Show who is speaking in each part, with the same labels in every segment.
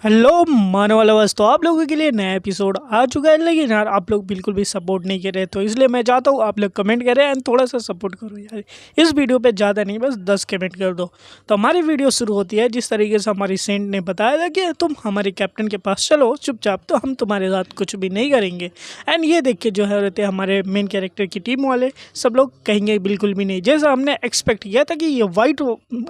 Speaker 1: Hello मानव वाला तो आप लोगों के लिए नया एपिसोड आ चुका है। लेकिन यार आप लोग बिल्कुल भी सपोर्ट नहीं कर रहे, तो इसलिए मैं चाहता हूँ आप लोग कमेंट करें एंड थोड़ा सा सपोर्ट करो यार। इस वीडियो पे ज़्यादा नहीं, बस 10 कमेंट कर दो। तो हमारी वीडियो शुरू होती है जिस तरीके से हमारी सेंट ने बताया था कि तुम हमारे कैप्टन के पास चलो चुपचाप, तो हम तुम्हारे साथ कुछ भी नहीं करेंगे। एंड ये देख के जो है रहते हमारे मेन कैरेक्टर की टीम वाले सब लोग कहेंगे बिल्कुल भी नहीं, जैसा हमने एक्सपेक्ट किया था कि ये वाइट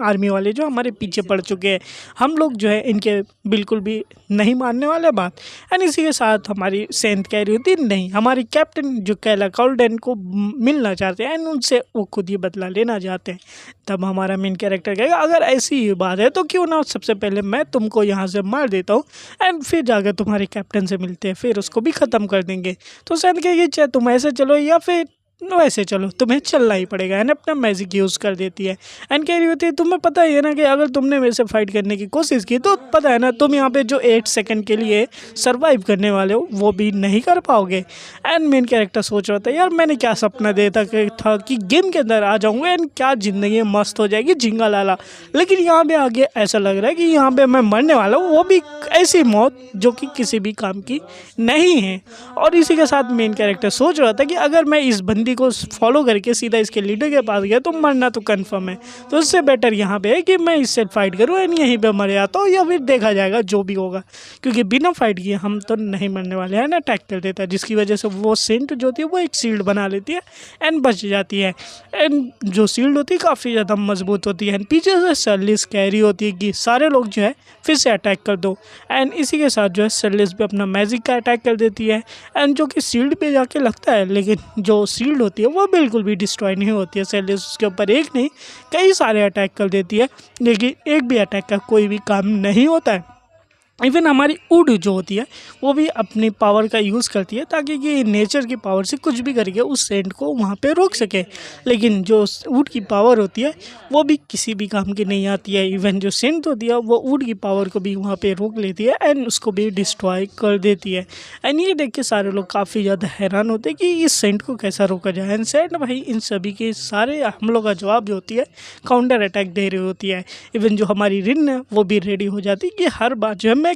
Speaker 1: आर्मी वाले जो हमारे पीछे पड़ चुके हैं, हम लोग जो है इनके बिल्कुल भी नहीं मानने वाले बात। एंड इसी के साथ हमारी सेंट कह रही होती नहीं, हमारी कैप्टन जो कैला कॉल्डन को मिलना चाहते हैं एंड उनसे वो खुद ही बदला लेना चाहते हैं। तब हमारा मेन कैरेक्टर कहेगा अगर ऐसी ही बात है तो क्यों ना सबसे पहले मैं तुमको यहाँ से मार देता हूँ एंड फिर जाकर तुम्हारे कैप्टन से मिलते हैं, फिर उसको भी ख़त्म कर देंगे। तो सेंट कहेगी चाहे तुम ऐसे चलो या फिर वैसे चलो, तुम्हें चलना ही पड़ेगा। एंड अपना मैजिक यूज़ कर देती है एंड कह रही होती है तुम्हें पता ही है ना कि अगर तुमने मेरे से फाइट करने की कोशिश की तो पता है ना तुम यहाँ पे जो 8 सेकंड के लिए सरवाइव करने वाले हो वो भी नहीं कर पाओगे। एंड मेन कैरेक्टर सोच रहा था यार मैंने क्या सपना देखा था कि गेम के अंदर आ जाऊँगा एंड क्या ज़िंदगी मस्त हो जाएगी झिंगा लाला, लेकिन यहाँ पे आगे ऐसा लग रहा है कि यहाँ पे मैं मरने वाला हूँ, वो भी ऐसी मौत जो कि किसी भी काम की नहीं है। और इसी के साथ मेन कैरेक्टर सोच रहा था कि अगर मैं इस बंदी को फॉलो करके सीधा इसके लीडर के पास गया तो मरना तो कंफर्म है, तो उससे बेटर यहाँ पे है कि मैं इससे फाइट करूँ एंड यहीं पे मर जाता हूँ या फिर देखा जाएगा जो भी होगा, क्योंकि बिना फाइट किए हम तो नहीं मरने वाले हैं ना। अटैक कर देता है जिसकी वजह से वो सेंट जो होती है वो एक शील्ड बना लेती है एंड बच जाती है। एंड जो शील्ड होती है काफ़ी ज़्यादा मजबूत होती है एंड पीछे से सर्लिस कह रही होती है कि सारे लोग जो है फिर से अटैक कर दो। एंड इसी के साथ जो है सर्लिस भी अपना मैजिक का अटैक कर देती है एंड जो कि शील्ड पे जाके लगता है, लेकिन जो शील्ड होती है वो बिल्कुल भी डिस्ट्रॉय नहीं होती है। सर्लिस उसके ऊपर एक नहीं कई सारे अटैक कर देती है, लेकिन एक भी अटैक का कोई भी काम नहीं होता है। इवन हमारी वुड जो होती है वो भी अपनी पावर का यूज़ करती है ताकि कि नेचर की पावर से कुछ भी करके उस सेंट को वहाँ पे रोक सके, लेकिन जो वुड की पावर होती है वो भी किसी भी काम की नहीं आती है। इवन जो सेंट होती है वो वुड की पावर को भी वहाँ पे रोक लेती है एंड उसको भी डिस्ट्रॉय कर देती है। एंड ये देख के सारे लोग काफ़ी ज़्यादा हैरान होते हैं कि इस सेंट को कैसा रोका जाए। एंड सेंट भाई इन सभी के सारे हमलों का जवाब जो होती है काउंटर अटैक दे रही होती है। इवन जो हमारी रिन है वो भी रेडी हो जाती है कि हर बार जो है मैं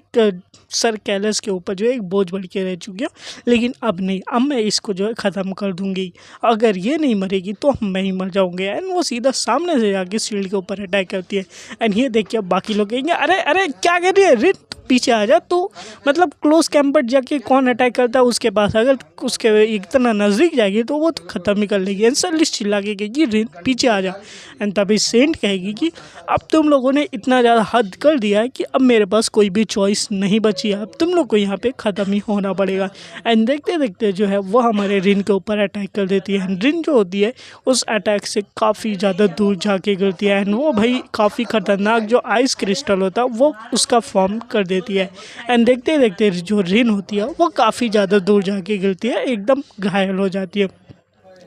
Speaker 1: सर कैलस के ऊपर जो है एक बोझ बन के रह चुकी हूँ, लेकिन अब नहीं, अब मैं इसको जो है ख़त्म कर दूंगी। अगर ये नहीं मरेगी तो मैं ही मर जाऊंगी। एंड वो सीधा सामने से जाके शील्ड के ऊपर अटैक करती है। एंड ये देख के बाकी लोग कहेंगे अरे अरे क्या कर रही है रिन, पीछे आ जा। तो मतलब क्लोज कैंपर जाके कौन अटैक करता है उसके पास, अगर उसके इतना नज़दीक जाएगी तो वो तो ख़त्म ही कर लेगी। एंड सर्लिस चिल्ला के कहेगी रिन पीछे आ जा। एंड तभी सेंट कहेगी कि अब तुम लोगों ने इतना ज़्यादा हद कर दिया है कि अब मेरे पास कोई भी चॉइस नहीं बची है, अब तुम लोग को यहाँ पे ख़त्म ही होना पड़ेगा। एंड देखते देखते जो है वो हमारे रिन के ऊपर अटैक कर देती है। एंड रिन जो होती है उस अटैक से काफ़ी ज़्यादा दूर जाके गिरती है एंड वो भाई काफ़ी ख़तरनाक जो आइस क्रिस्टल होता है वो उसका फॉर्म कर देती है। एंड देखते देखते जो रिन होती है वो काफ़ी ज़्यादा दूर जाके गिरती है, एकदम घायल हो जाती है।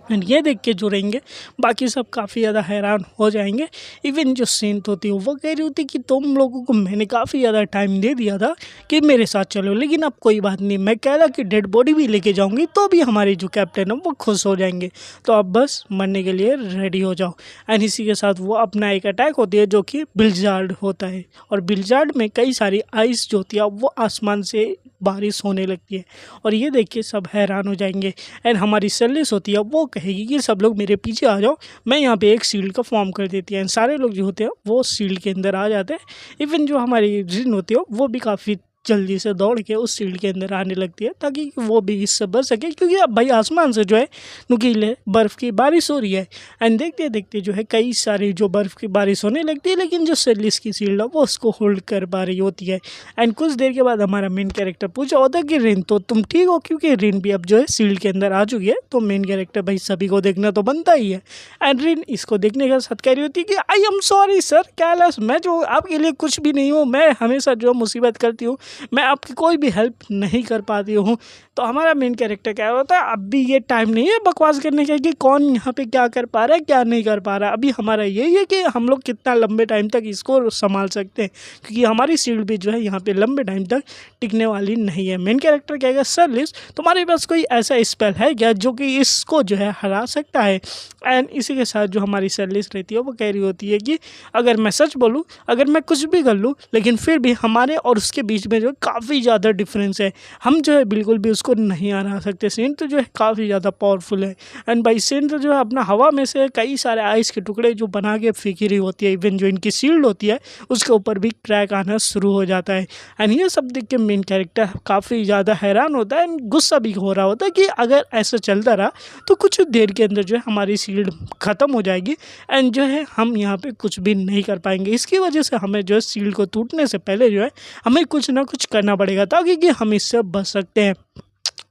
Speaker 1: एंड ये देख के जो रहेंगे बाकी सब काफ़ी ज़्यादा हैरान हो जाएंगे। इवन जो सेंट होती है वो कह रही होती कि तुम लोगों को मैंने काफ़ी ज़्यादा टाइम दे दिया था कि मेरे साथ चलो, लेकिन अब कोई बात नहीं, मैं कह रहा कि डेड बॉडी भी लेके जाऊंगी तो भी हमारी जो कैप्टन है वो खुश हो जाएंगे, तो अब बस मरने के लिए रेडी हो जाओ। एंड इसी के साथ वो अपना एक अटैक होती है जो कि बिलजार्ड होता है, और बिलजार्ड में कई सारी आइस जो होती है वो आसमान से बारिश होने लगती है, और ये देख के सब हैरान हो जाएंगे। एंड हमारी सर्लिस होती है वो कहेगी कि सब लोग मेरे पीछे आ जाओ, मैं यहाँ पे एक शील्ड का फॉर्म कर देती है। एंड सारे लोग जो होते हैं वो शील्ड के अंदर आ जाते हैं। इवन जो हमारी रिन होती है वो भी काफ़ी जल्दी से दौड़ के उस शील्ड के अंदर आने लगती है ताकि वो भी इससे बच सके, क्योंकि अब भाई आसमान से जो है नुकीले बर्फ़ की बारिश हो रही है। एंड देखते देखते जो है कई सारी जो बर्फ़ की बारिश होने लगती है, लेकिन जो सर्लिस की शील्ड है वो उसको होल्ड कर पा रही होती है। एंड कुछ देर के बाद हमारा मेन कैरेक्टर पूछा होता है कि रिन तो तुम ठीक हो, क्योंकि रिन भी अब जो है शील्ड के अंदर आ चुकी है, तो मेन कैरेक्टर भाई सभी को देखना तो बनता ही है। एंड रिन इसको देखने के साथ कह रही होती है कि I am sorry sir callus, मैं जो आपके लिए कुछ भी नहीं हूँ, मैं हमेशा जो मुसीबत करती हूँ मैं आपकी कोई भी हेल्प नहीं कर पाती हूँ। तो हमारा मेन कैरेक्टर क्या होता है, अब भी ये टाइम नहीं है बकवास करने का कि कौन यहाँ पे क्या कर पा रहा है क्या नहीं कर पा रहा है। अभी हमारा यही है कि हम लोग कितना लंबे टाइम तक इसको संभाल सकते हैं, क्योंकि हमारी शील्ड भी जो है यहाँ पे लंबे टाइम तक टिकने वाली नहीं है। मेन कैरेक्टर कहेगा सर लिस तुम्हारे पास कोई ऐसा स्पेल है क्या जो कि इसको जो है हरा सकता है। एंड इसी के साथ जो हमारी सर्लिस रहती है वो कह रही होती है कि अगर मैं सच बोलूँ, अगर मैं कुछ भी कर लूँ, लेकिन फिर भी हमारे और उसके बीच में जो काफ़ी ज़्यादा डिफरेंस है, हम जो है बिल्कुल भी उसको नहीं हरा सकते। सेंट तो जो है काफ़ी ज़्यादा पावरफुल है। एंड भाई सेंट तो जो है अपना हवा में से कई सारे आइस के टुकड़े जो बना के फेंकी रही होती है, इवन जो इनकी शील्ड होती है उसके ऊपर भी क्रैक आना शुरू हो जाता है। एंड ये सब देख के मेन कैरेक्टर काफ़ी ज़्यादा हैरान होता है एंड गुस्सा भी हो रहा होता है कि अगर ऐसा चलता रहा तो कुछ देर के अंदर जो है हमारी शील्ड ख़त्म हो जाएगी एंड जो है हम यहाँ पे कुछ भी नहीं कर पाएंगे। इसकी वजह से हमें जो है शील्ड को टूटने से पहले जो है हमें कुछ ना कुछ करना पड़ेगा ताकि कि हम इससे बच सकते हैं।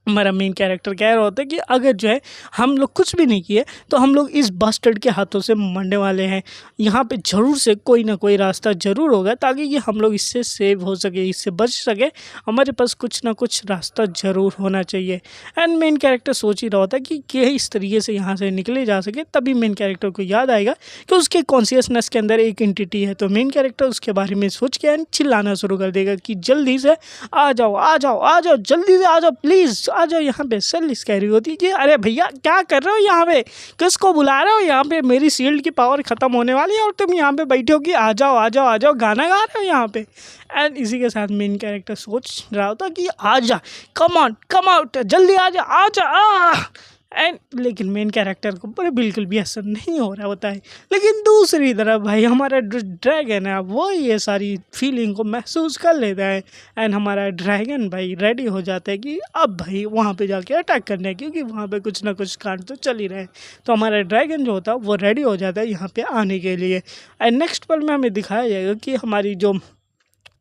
Speaker 1: हमारा मेन कैरेक्टर कह रहा होता है कि अगर जो है हम लोग कुछ भी नहीं किए तो हम लोग इस बास्टर्ड के हाथों से मरने वाले हैं। यहाँ पे ज़रूर से कोई ना कोई रास्ता ज़रूर होगा ताकि कि हम लोग इससे सेव हो सके, इससे बच सके। हमारे पास कुछ ना कुछ रास्ता ज़रूर होना चाहिए। एंड मेन कैरेक्टर सोच ही रहा होता है कि इस तरीके से यहाँ से निकले जा सके। तभी मेन कैरेक्टर को याद आएगा कि उसके कॉन्शियसनेस के अंदर एक एंटिटी है। तो मेन कैरेक्टर उसके बारे में सोच के एंड चिल्लाना शुरू कर देगा कि जल्दी से आ जाओ आ जाओ आ जाओ, जल्दी से आ जाओ प्लीज़ आ जाओ यहाँ पे। सर्लिस कह रही होती है कि अरे भैया क्या कर रहे हो यहाँ पे, किसको बुला रहे हो यहाँ पे, मेरी शील्ड की पावर ख़त्म होने वाली है और तुम यहाँ पे बैठे हो कि आ जाओ आ जाओ आ जाओ, गाना गा रहे हो यहाँ पे। एंड इसी के साथ मेन कैरेक्टर सोच रहा होता कि आ जा, कम ऑन कम आउट, जल्दी आ जा आ जा। एंड लेकिन मेन कैरेक्टर को पर बिल्कुल भी असर नहीं हो रहा होता है। लेकिन दूसरी तरफ भाई हमारा ड्रैगन है वो ये सारी फीलिंग को महसूस कर लेता है एंड हमारा ड्रैगन भाई रेडी हो जाता है कि अब भाई वहाँ पे जाके अटैक करने है, क्योंकि वहाँ पे कुछ ना कुछ कांड तो चल ही रहे हैं। तो हमारा ड्रैगन जो होता है वो रेडी हो जाता है यहाँ पे आने के लिए। एंड नेक्स्ट पल में हमें दिखाया जाएगा कि हमारी जो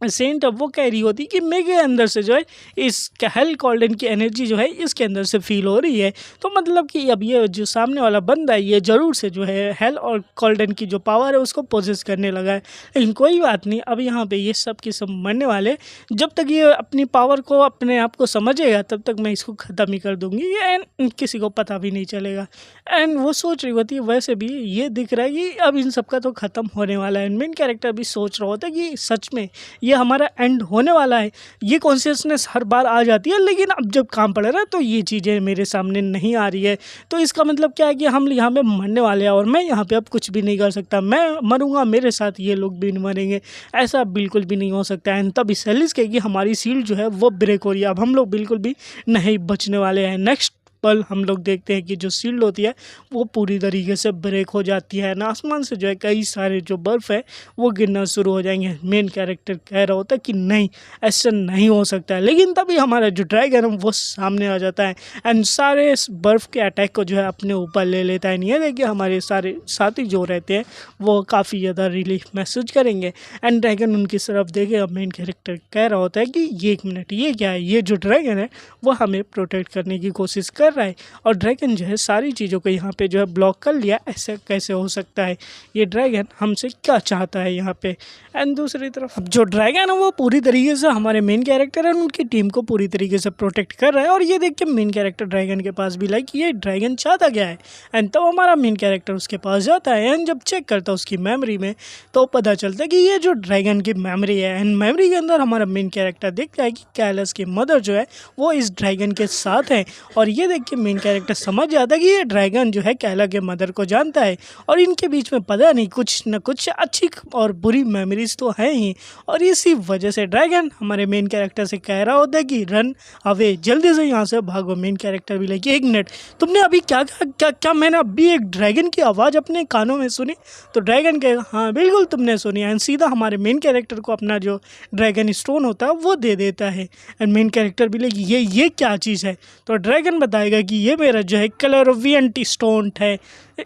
Speaker 1: सेंट अब वो कह रही होती कि मेरे अंदर से जो है इस हेल कॉल्डन की एनर्जी जो है इसके अंदर से फील हो रही है। तो मतलब कि अब ये जो सामने वाला बंदा है ये ज़रूर से जो है हेल और कॉल्डन की जो पावर है उसको पोजेस करने लगा है। लेकिन कोई बात नहीं, अब यहाँ पे ये सब के सब मरने वाले, जब तक ये अपनी पावर को अपने आप को समझेगा तब तक मैं इसको ख़त्म ही कर दूँगी एंड किसी को पता भी नहीं चलेगा। एंड वो सोच रही होती है वैसे भी ये दिख रहा है कि अब इन सब का तो ख़त्म होने वाला है। मेन कैरेक्टर भी सोच रहा होता है कि सच में ये हमारा एंड होने वाला है। ये कॉन्शियसनेस हर बार आ जाती है लेकिन अब जब काम पड़ रहा है तो ये चीज़ें मेरे सामने नहीं आ रही है। तो इसका मतलब क्या है कि हम यहाँ पे मरने वाले हैं और मैं यहाँ पे अब कुछ भी नहीं कर सकता। मैं मरूंगा, मेरे साथ ये लोग भी मरेंगे, ऐसा बिल्कुल भी नहीं हो सकता है। एंड तब सेलिस कहेगी हमारी शील्ड जो है वो ब्रेक हो रही है, अब हम लोग बिल्कुल भी नहीं बचने वाले हैं। नेक्स्ट पल हम लोग देखते हैं कि जो शील्ड होती है वो पूरी तरीके से ब्रेक हो जाती है ना, आसमान से जो है कई सारे जो बर्फ़ है वो गिरना शुरू हो जाएंगे। मेन कैरेक्टर कह रहा होता है कि नहीं ऐसा नहीं हो सकता है, लेकिन तभी हमारा जो ड्रैगन है वो सामने आ जाता है एंड सारे इस बर्फ़ के अटैक को जो है अपने ऊपर ले लेता है। ये देखिए हमारे सारे साथी जो रहते हैं वो काफ़ी ज़्यादा रिलीफ महसूस करेंगे एंड ड्रैगन उनकी तरफ देखेगा। मेन कैरेक्टर कह रहा होता है कि ये एक मिनट, ये क्या है, ये जो ड्रैगन है वो हमें प्रोटेक्ट करने की कोशिश कर रहा है और ड्रैगन जो है सारी चीज़ों को यहाँ पे जो है ब्लॉक कर लिया। ऐसा कैसे हो सकता है, ये ड्रैगन हमसे क्या चाहता है यहाँ पे। एंड दूसरी तरफ जो ड्रैगन है वो पूरी तरीके से हमारे मेन कैरेक्टर है उनकी टीम को पूरी तरीके से प्रोटेक्ट कर रहा है। और ये देख के मेन कैरेक्टर ड्रैगन के पास भी लाइक ये ड्रैगन चाहता क्या है। एंड तब हमारा मेन कैरेक्टर उसके पास जाता है एंड जब चेक करता है उसकी मेमोरी में तो पता चलता है कि ये जो ड्रैगन की मेमोरी है एंड मेमोरी के अंदर हमारा मेन कैरेक्टर देखता है कि कैलस की मदर जो है वो इस ड्रैगन के साथ है। और ये देख के मेन कैरेक्टर समझ जाता है कि ये ड्रैगन जो है कैला के मदर को जानता है और इनके बीच में पता नहीं कुछ न कुछ अच्छी और बुरी मेमोरीज तो है ही। और इसी वजह से ड्रैगन हमारे मेन कैरेक्टर से कह रहा होता है कि रन अवे, जल्दी से यहाँ से भागो। मेन कैरेक्टर भी लाइक एक मिनट, तुमने अभी क्या क्या मैंने अभी एक ड्रैगन की आवाज़ अपने कानों में सुनी। तो ड्रैगन कहेगा हाँ बिल्कुल तुमने सुनी एंड सीधा हमारे मेन कैरेक्टर को अपना जो ड्रैगन स्टोन होता है वो दे देता है। एंड मेन कैरेक्टर भी लाइक ये क्या चीज़ है। तो ड्रैगन बताएगा कि ये मेरा जो है क्लैरवोयंट स्टोन है,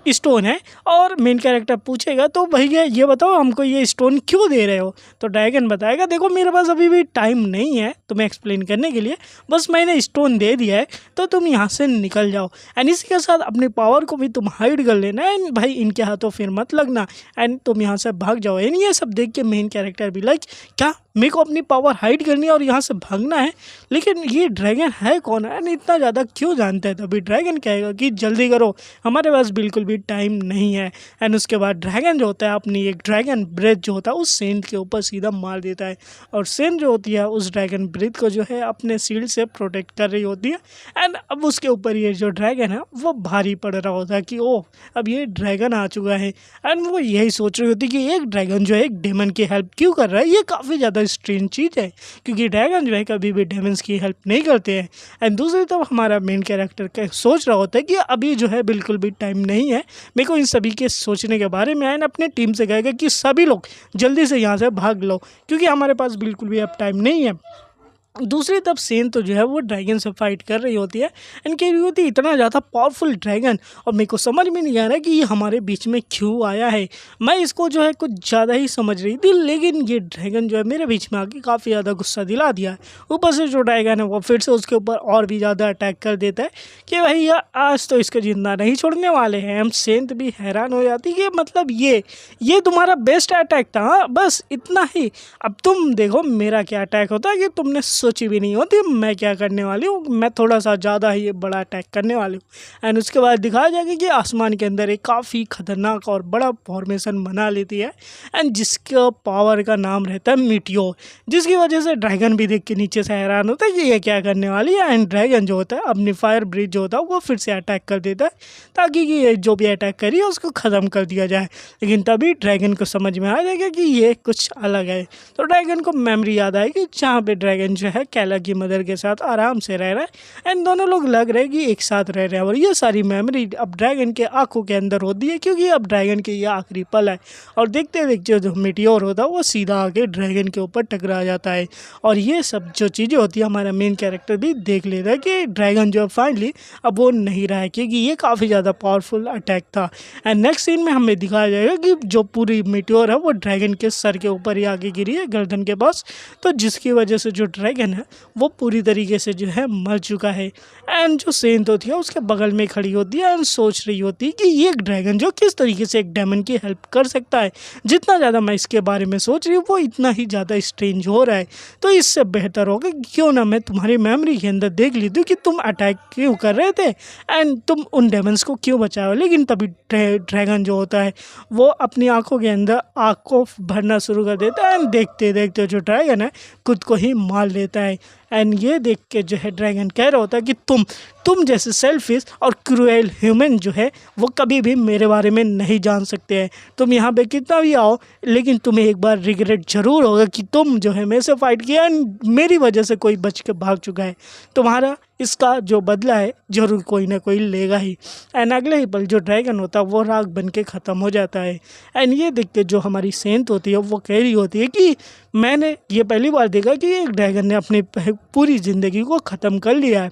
Speaker 1: स्टोन है। और मेन कैरेक्टर पूछेगा तो भैया ये बताओ हमको ये स्टोन क्यों दे रहे हो, तो ड्रैगन बताएगा देखो मेरे पास अभी भी टाइम नहीं है तुम्हें एक्सप्लेन करने के लिए, बस मैंने स्टोन दे दिया है तो तुम यहाँ से निकल जाओ। एंड इसी के साथ अपनी पावर को भी तुम हाइड कर लेना एंड भाई इनके हाथों फिर मत लगना एंड तुम यहाँ से भाग जाओ। एंड ये सब देख के मेन कैरेक्टर भी लाइक क्या मेरे को अपनी पावर हाइड करनी है और यहाँ से भागना है, लेकिन ये ड्रैगन है कौन है एंड इतना ज़्यादा क्यों जानता है। तभी ड्रैगन कहेगा कि जल्दी करो हमारे पास बिल्कुल भी टाइम नहीं है। एंड उसके बाद ड्रैगन जो होता है अपनी एक ड्रैगन ब्रेथ जो होता है उस सेंट के ऊपर सीधा मार देता है और सेंट जो होती है उस ड्रैगन ब्रेथ को जो है अपने शील्ड से प्रोटेक्ट कर रही होती है। एंड अब उसके ऊपर ये जो ड्रैगन है वो भारी पड़ रहा होता है कि ओह अब ये ड्रैगन आ चुका है। एंड वो यही सोच रही होती कि एक ड्रैगन जो है एक डेमन की हेल्प क्यों कर रहा है, ये काफ़ी ज़्यादा स्ट्रेंज चीज़ है क्योंकि ड्रैगन जो है कभी भी डेमन्स की हेल्प नहीं करते हैं। एंड दूसरी तरफ हमारा मेन कैरेक्टर सोच रहा होता है कि अभी जो है बिल्कुल भी टाइम नहीं है मेरे को इन सभी के सोचने के बारे में। एंड अपने टीम से कहेगा कि सभी लोग जल्दी से यहाँ से भाग लो क्योंकि हमारे पास बिल्कुल भी अब टाइम नहीं है। दूसरी तरफ सेन तो जो है वो ड्रैगन से फाइट कर रही होती है एंड कह रही होती है इतना ज़्यादा पावरफुल ड्रैगन और मेरे को समझ में नहीं आ रहा कि ये हमारे बीच में क्यों आया है। मैं इसको जो है कुछ ज़्यादा ही समझ रही थी लेकिन ये ड्रैगन जो है मेरे बीच में आके काफ़ी ज़्यादा गुस्सा दिला दिया है। ऊपर से जो ड्रैगन है वो फिर से उसके ऊपर और भी ज़्यादा अटैक कर देता है कि भैया आज तो इसको जिंदा नहीं छोड़ने वाले हैं। हम सेंट भी हैरान हो जाती कि मतलब ये तुम्हारा बेस्ट अटैक था, हाँ बस इतना ही, अब तुम देखो मेरा क्या अटैक होता है कि तुमने सोची भी नहीं होती मैं क्या करने वाली हूँ, मैं थोड़ा सा ज़्यादा ही बड़ा अटैक करने वाली हूँ। एंड उसके बाद दिखाया जाएगा कि आसमान के अंदर एक काफ़ी खतरनाक और बड़ा फॉर्मेशन बना लेती है एंड जिसका पावर का नाम रहता है मीटियोर, जिसकी वजह से ड्रैगन भी देख के नीचे से हैरान होता है कि ये क्या करने वाली है। एंड ड्रैगन जो होता है अपनी फायर ब्रिज जो होता है वो फिर से अटैक कर देता है ताकि ये जो भी अटैक करी है उसको ख़त्म कर दिया जाए। लेकिन तभी ड्रैगन को समझ में आ जाएगा कि ये कुछ अलग है, तो ड्रैगन को मेमोरी याद आएगी जहाँ पे ड्रैगन जो है कैला की मदर के साथ आराम से रह रहा है एंड दोनों लोग लग रहे हैं कि एक साथ रह रहे हैं। और ये सारी मेमोरी अब ड्रैगन के आंखों के अंदर होती है क्योंकि अब ड्रैगन के ये आखिरी पल है और देखते देखते जो मीटियोर होता है वो सीधा आके ड्रैगन के ऊपर टकरा जाता है। और ये सब जो चीज़ें होती है हमारा मेन कैरेक्टर भी देख लेता है कि ड्रैगन जो फाइनली अब वो नहीं रहा है क्योंकि ये काफ़ी ज़्यादा पावरफुल अटैक था। एंड नेक्स्ट सीन में हमें दिखाया जाएगा कि जो पूरी मीटियोर है वो ड्रैगन के सर के ऊपर ही आगे गिरी है गर्दन के पास, तो जिसकी वजह से जो ड्रैगन है वो पूरी तरीके से जो है मर चुका है। एंड जो सेंट होती है उसके बगल में खड़ी होती है एंड सोच रही होती है कि ये एक ड्रैगन जो किस तरीके से एक डेमन की हेल्प कर सकता है। जितना ज़्यादा मैं इसके बारे में सोच रही हूँ वो इतना ही ज़्यादा स्ट्रेंज हो रहा है, तो इससे बेहतर होगा क्यों ना मैं तुम्हारी मेमोरी के अंदर देख लेती हूँ कि तुम अटैक क्यों कर रहे थे एंड तुम उन डेमन्स को क्यों बचाओ। लेकिन तभी ड्रैगन जो होता है वो अपनी आंखों के अंदर आँख को भरना शुरू कर देता है एंड देखते देखते जो ड्रैगन है खुद को ही मार लेता है। एंड ये देख के जो है ड्रैगन कह रहा होता है कि तुम जैसे सेल्फिश और क्रूएल ह्यूमन जो है वो कभी भी मेरे बारे में नहीं जान सकते हैं। तुम यहाँ पे कितना भी आओ लेकिन तुम्हें एक बार रिग्रेट ज़रूर होगा कि तुम जो है मेरे से फाइट किया एंड मेरी वजह से कोई बच के भाग चुका है। तुम्हारा इसका जो बदला है ज़रूर कोई ना कोई लेगा ही। एंड अगले ही पल जो ड्रैगन होता है वो राख बन के ख़त्म हो जाता है। एंड ये देख के जो हमारी सेंट होती है वो कह रही होती है कि मैंने ये पहली बार देखा कि एक ड्रैगन ने अपनी पूरी ज़िंदगी को ख़त्म कर लिया है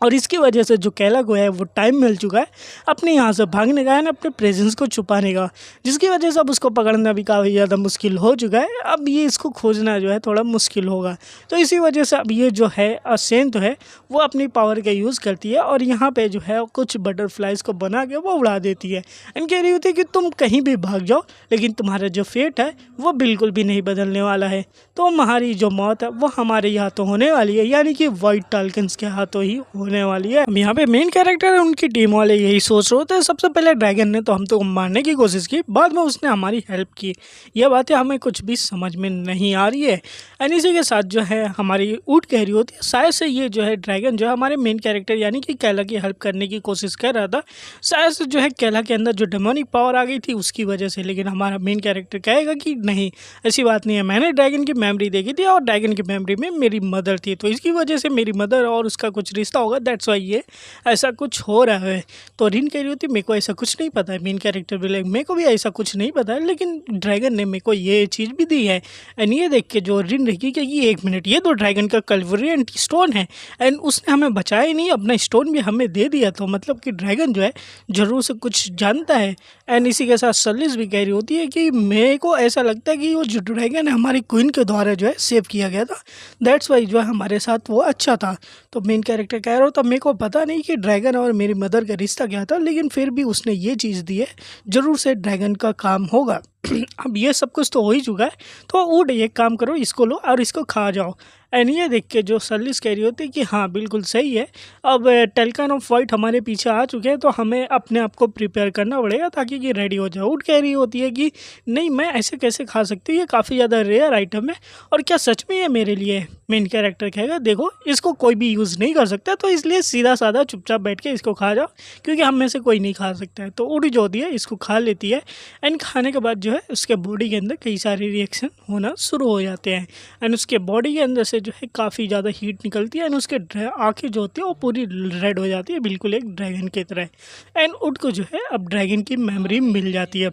Speaker 1: और इसकी वजह से जो कैला को है वो टाइम मिल चुका है अपने यहाँ से भागने का है अपने प्रेजेंस को छुपाने का, जिसकी वजह से अब उसको पकड़ना भी काफ़ी ज़्यादा मुश्किल हो चुका है। अब ये इसको खोजना जो है थोड़ा मुश्किल होगा, तो इसी वजह से अब ये जो है सेंट तो है वो अपनी पावर का यूज़ करती है और यहाँ पे जो है कुछ बटरफ्लाइज को बना के वो उड़ा देती है एंड कह रही होती है कि तुम कहीं भी भाग जाओ लेकिन तुम्हारा जो फेट है वो बिल्कुल भी नहीं बदलने वाला है, तो हमारी जो मौत है वो हमारे हाथों होने वाली है, यानी कि वाइट टाल्कन्स के हाथों ही होने वाली है। यहाँ पे मेन कैरेक्टर है उनकी टीम वाले यही सोच रहे होते हैं सबसे पहले ड्रैगन ने तो हम तो मारने की कोशिश की, बाद में उसने हमारी हेल्प की, यह बातें हमें कुछ भी समझ में नहीं आ रही है। एंड इसी के साथ जो है हमारी ऊँट कह रही होती है शायद से ये जो है ड्रैगन जो है हमारे मेन कैरेक्टर यानी कि कैला की हेल्प करने की कोशिश कर रहा था, शायद से जो है कैला के अंदर जो डेमोनिक पावर आ गई थी उसकी वजह से। लेकिन हमारा मेन कैरेक्टर कहेगा कि नहीं ऐसी बात नहीं है, मैंने ड्रैगन की मेमोरी देखी थी और ड्रैगन की मेमोरी में मेरी मदर थी, तो इसकी वजह से मेरी मदर और उसका कुछ रिश्ता होगा होगा, दैट्स वाई ये ऐसा कुछ हो रहा है। तो रिन कह रही होती मेरे को ऐसा कुछ नहीं पता है। मेन कैरेक्टर भी लाइक मेरे को भी ऐसा कुछ नहीं पता है, लेकिन ड्रैगन ने मेरे को ये चीज़ भी दी है। एंड ये देख के जो रिन रही कि ये 1 मिनट, ये तो ड्रैगन का कल्वरियंट स्टोन है एंड उसने हमें बचाया ही नहीं, अपना स्टोन भी हमें दे दिया। तो मतलब कि ड्रैगन जो है जरूर से कुछ जानता है। एंड इसी के साथ सलिस भी कह रही होती है कि मेरे को ऐसा लगता है कि वो जो ड्रैगन है हमारी क्वीन के द्वारा जो है सेव किया गया था, दैट्स वाई जो है हमारे साथ वो अच्छा था। तो मेन कैरेक्टर कह रहा होता मेरे को पता नहीं कि ड्रैगन और मेरी मदर का रिश्ता क्या था, लेकिन फिर भी उसने ये चीज़ दी है, ज़रूर से ड्रैगन का काम होगा। अब ये सब कुछ तो हो ही चुका है, तो उठ एक काम करो, इसको लो और इसको खा जाओ। एंड ये देख के जो सलिस कह रही होती है कि हाँ बिल्कुल सही है, अब टेल्कान ऑफ वाइट हमारे पीछे आ चुके हैं, तो हमें अपने आप को प्रिपेयर करना पड़ेगा ताकि कि रेडी हो जाए। उठ कह रही होती है कि नहीं, मैं ऐसे कैसे खा सकती हूँ, ये काफ़ी ज़्यादा रेयर आइटम है और क्या सच में ये मेरे लिए। मेन कैरेक्टर कहेगा देखो इसको कोई भी यूज़ नहीं कर सकता, तो इसलिए सीधा साधा चुपचाप बैठ के इसको खा जाओ, क्योंकि हम में से कोई नहीं खा सकता है। तो उड़ी जो होती है इसको खा लेती है एंड खाने के बाद जो है उसके बॉडी के अंदर कई सारे रिएक्शन होना शुरू हो जाते हैं एंड उसके बॉडी के अंदर से जो है काफ़ी ज़्यादा हीट निकलती है एंड उसके आँखें जो होती है वो पूरी रेड हो जाती है, बिल्कुल एक ड्रैगन की तरह। एंड उड को जो है अब ड्रैगन की मेमोरी मिल जाती है।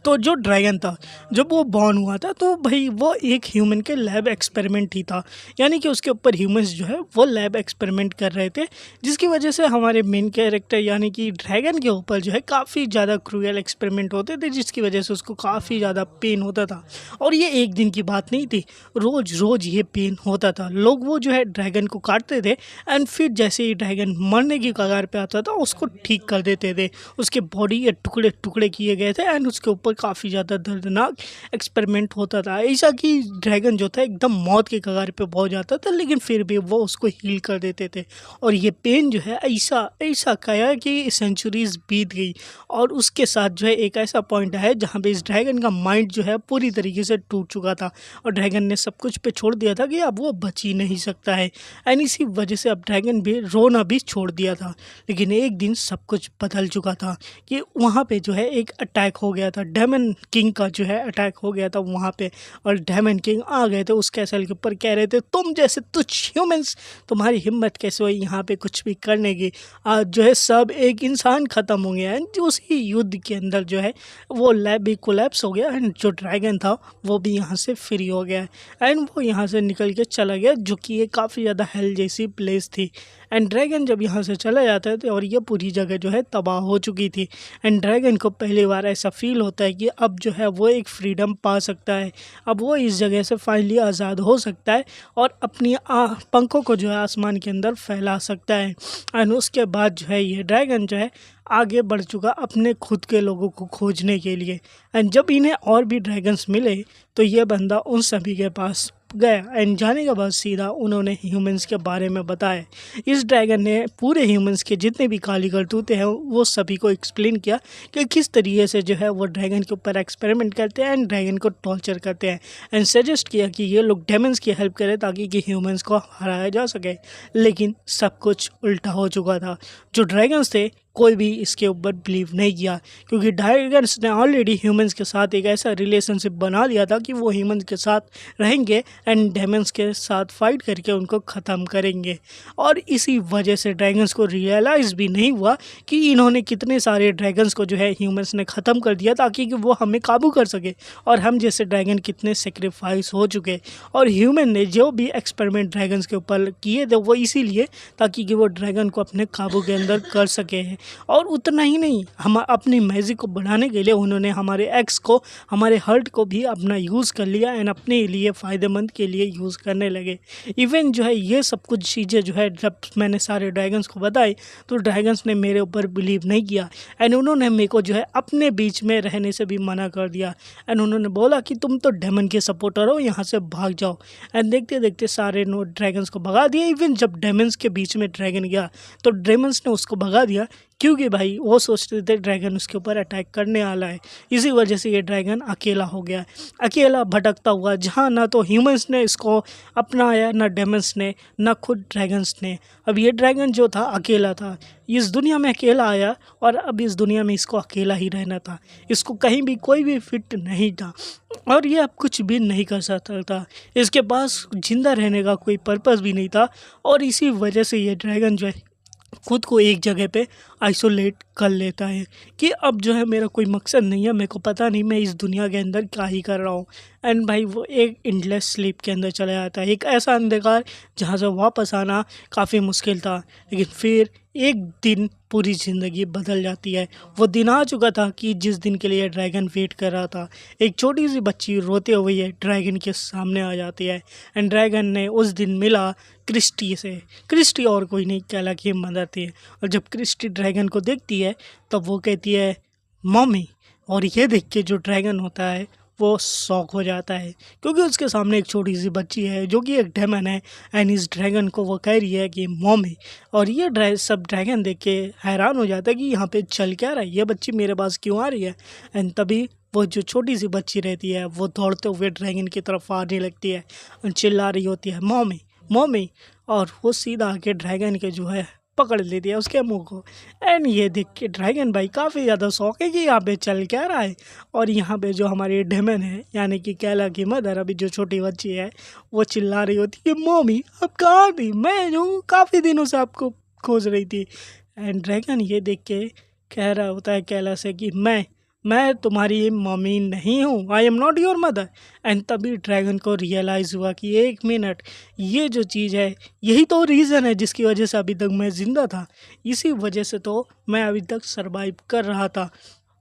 Speaker 1: तो जो ड्रैगन था जब वो बॉर्न हुआ था, तो भाई वो एक ह्यूमन के लैब एक्सपेरिमेंट ही था, यानी कि उसके ऊपर ह्यूमंस जो है वो लैब एक्सपेरिमेंट कर रहे थे, जिसकी वजह से हमारे मेन कैरेक्टर यानी कि ड्रैगन के ऊपर जो है काफ़ी ज़्यादा क्रूएल एक्सपेरिमेंट होते थे, जिसकी वजह से उसको काफ़ी ज़्यादा पेन होता था। और ये एक दिन की बात नहीं थी, रोज़ रोज़ ये पेन होता था। लोग वो जो है ड्रैगन को काटते थे एंड फिर जैसे ही ड्रैगन मरने की कगार पे आता था उसको ठीक कर देते थे, उसके बॉडी के टुकड़े टुकड़े किए गए थे एंड उसके ऊपर काफ़ी ज़्यादा दर्दनाक एक्सपेरिमेंट होता था, ऐसा कि ड्रैगन जो था एकदम मौत के कगार पे पहुंच जाता था, लेकिन फिर भी वो उसको हील कर देते थे। और ये पेन जो है ऐसा ऐसा कहा कि सेंचुरीज बीत गई और उसके साथ जो है एक ऐसा पॉइंट है जहाँ पे इस ड्रैगन का माइंड जो है पूरी तरीके से टूट चुका था और ड्रैगन ने सब कुछ पे छोड़ दिया था कि अब वो बच ही नहीं सकता है। एंड इसी वजह से अब ड्रैगन भी रोना भी छोड़ दिया था। लेकिन एक दिन सब कुछ बदल चुका था कि वहाँ पे जो है एक अटैक हो गया था, डेमन किंग का जो है अटैक हो गया था वहाँ पे। और डेमन किंग आ गए थे उस कैसल के ऊपर, कह रहे थे तुम जैसे तुच्छ ह्यूमंस, तुम्हारी हिम्मत कैसे हुई यहाँ पे कुछ भी करने की, आज जो है सब एक इंसान ख़त्म हो गया। एंड उसी युद्ध के अंदर जो है वो लैब भी कोलैप्स हो गया एंड जो ड्रैगन था वो भी यहाँ से फ्री हो गया एंड वो यहाँ से निकल के चला गया, जो कि ये काफ़ी ज़्यादा हेल जैसी प्लेस थी। एंड ड्रैगन जब यहाँ से चला जाता है तो और ये पूरी जगह जो है तबाह हो चुकी थी एंड ड्रैगन को पहली बार ऐसा फील होता है कि अब जो है वो एक फ्रीडम पा सकता है, अब वो इस जगह से फाइनली आज़ाद हो सकता है और अपनी पंखों को जो है आसमान के अंदर फैला सकता है। एंड उसके बाद जो है ये ड्रैगन जो है आगे बढ़ चुका अपने खुद के लोगों को खोजने के लिए। एंड जब इन्हें और भी ड्रैगन्स मिले तो ये बंदा उन सभी के पास गया एंड जाने के बाद सीधा उन्होंने ह्यूमंस के बारे में बताया। इस ड्रैगन ने पूरे ह्यूमंस के जितने भी काली करतूतें हैं वो सभी को एक्सप्लेन किया कि किस तरीके से जो है वो ड्रैगन के ऊपर एक्सपेरिमेंट करते हैं एंड ड्रैगन को टॉर्चर करते हैं एंड सजेस्ट किया कि ये लोग डेमन्स की हेल्प करें ताकि कि ह्यूमंस को हराया जा सके। लेकिन सब कुछ उल्टा हो चुका था, जो ड्रैगन्स थे कोई भी इसके ऊपर बिलीव नहीं किया, क्योंकि ड्रैगन्स ने ऑलरेडी ह्यूमंस के साथ एक ऐसा रिलेशनशिप बना लिया था कि वो ह्यूमंस के साथ रहेंगे एंड डेमन्स के साथ फाइट करके उनको ख़त्म करेंगे। और इसी वजह से ड्रैगन्स को रियलाइज़ भी नहीं हुआ कि इन्होंने कितने सारे ड्रैगन्स को जो है ह्यूमंस ने ख़त्म कर दिया ताकि कि वो हमें काबू कर सके, और हम जैसे ड्रैगन कितने सेक्रीफाइस हो चुके। और ह्यूमन ने जो भी एक्सपेरिमेंट ड्रैगन्स के ऊपर किए थे वो इसीलिए ताकि कि वो ड्रैगन को अपने काबू के अंदर कर सके। और उतना ही नहीं, हम अपनी मैजिक को बढ़ाने के लिए उन्होंने हमारे एक्स को, हमारे हर्ट को भी अपना यूज़ कर लिया एंड अपने लिए फ़ायदेमंद के लिए यूज़ करने लगे। इवन जो है ये सब कुछ चीज़ें जो है जब मैंने सारे ड्रैगन्स को बताई तो ड्रैगन्स ने मेरे ऊपर बिलीव नहीं किया एंड उन्होंने मेरे को जो है अपने बीच में रहने से भी मना कर दिया एंड उन्होंने बोला कि तुम तो डेमन के सपोर्टर हो, यहाँ से भाग जाओ। एंड देखते देखते सारे ड्रैगन्स को भगा दिया। इवन जब डेमन्स के बीच में ड्रैगन गया तो डेमन्स ने उसको भगा दिया क्योंकि भाई वो सोचते थे ड्रैगन उसके ऊपर अटैक करने वाला है। इसी वजह से ये ड्रैगन अकेला हो गया, अकेला भटकता हुआ, जहाँ ना तो ह्यूमंस ने इसको अपनाया, ना डेमन्स ने, ना खुद ड्रैगन्स ने। अब ये ड्रैगन जो था अकेला था, इस दुनिया में अकेला आया और अब इस दुनिया में इसको अकेला ही रहना था। इसको कहीं भी कोई भी फिट नहीं था और ये अब कुछ भी नहीं कर सकता था। इसके पास जिंदा रहने का कोई पर्पस भी नहीं था और इसी वजह से ये ड्रैगन जो है खुद को एक जगह पे आइसोलेट कर लेता है कि अब जो है मेरा कोई मकसद नहीं है, मेरे को पता नहीं मैं इस दुनिया के अंदर क्या ही कर रहा हूँ। एंड भाई वो एक एंडलेस स्लीप के अंदर चला जाता है, एक ऐसा अंधकार जहाँ से वापस आना काफ़ी मुश्किल था। लेकिन फिर एक दिन पूरी ज़िंदगी बदल जाती है। वो दिन आ चुका था कि जिस दिन के लिए ड्रैगन वेट कर रहा था। एक छोटी सी बच्ची रोते हुए ड्रैगन के सामने आ जाती है एंड ड्रैगन ने उस दिन मिला क्रिस्टी से। क्रिस्टी और कोई नहीं, कैला की मदर थी। और जब क्रिस्टी ड्रैगन को देखती है तब वो कहती है मम्मी, और ये देख के जो ड्रैगन होता है वो शॉक हो जाता है क्योंकि उसके सामने एक छोटी सी बच्ची है जो कि एक डेमन है एंड इस ड्रैगन को वो कह रही है कि मम्मी। और ये सब ड्रैगन देख के हैरान हो जाता है कि यहाँ पे चल क्या रहा है, ये बच्ची मेरे पास क्यों आ रही है। एंड तभी वो जो छोटी सी बच्ची रहती है वो दौड़ते हुए ड्रैगन की तरफ आने लगती है और चिल्ला रही होती है मम्मी मम्मी, और वो सीधा आके ड्रैगन के जो है पकड़ लेती है उसके मुंह को। एंड ये देख के ड्रैगन भाई काफ़ी ज़्यादा शौक है कि यहाँ पे चल क्या रहा है। और यहाँ पे जो हमारी डेमन है यानी कि कैला की मदर, अभी जो छोटी बच्ची है, वो चिल्ला रही होती है मम्मी अब कहाँ थी, मैं जो काफ़ी दिनों से आपको खोज रही थी। एंड ड्रैगन ये देख के कह रहा होता है कैला से कि मैं तुम्हारी मम्मी नहीं हूँ, I am not your mother. And तभी ड्रैगन को रियलाइज़ हुआ कि एक मिनट, ये जो चीज़ है यही तो रीज़न है जिसकी वजह से अभी तक मैं ज़िंदा था, इसी वजह से तो मैं अभी तक सरवाइव कर रहा था।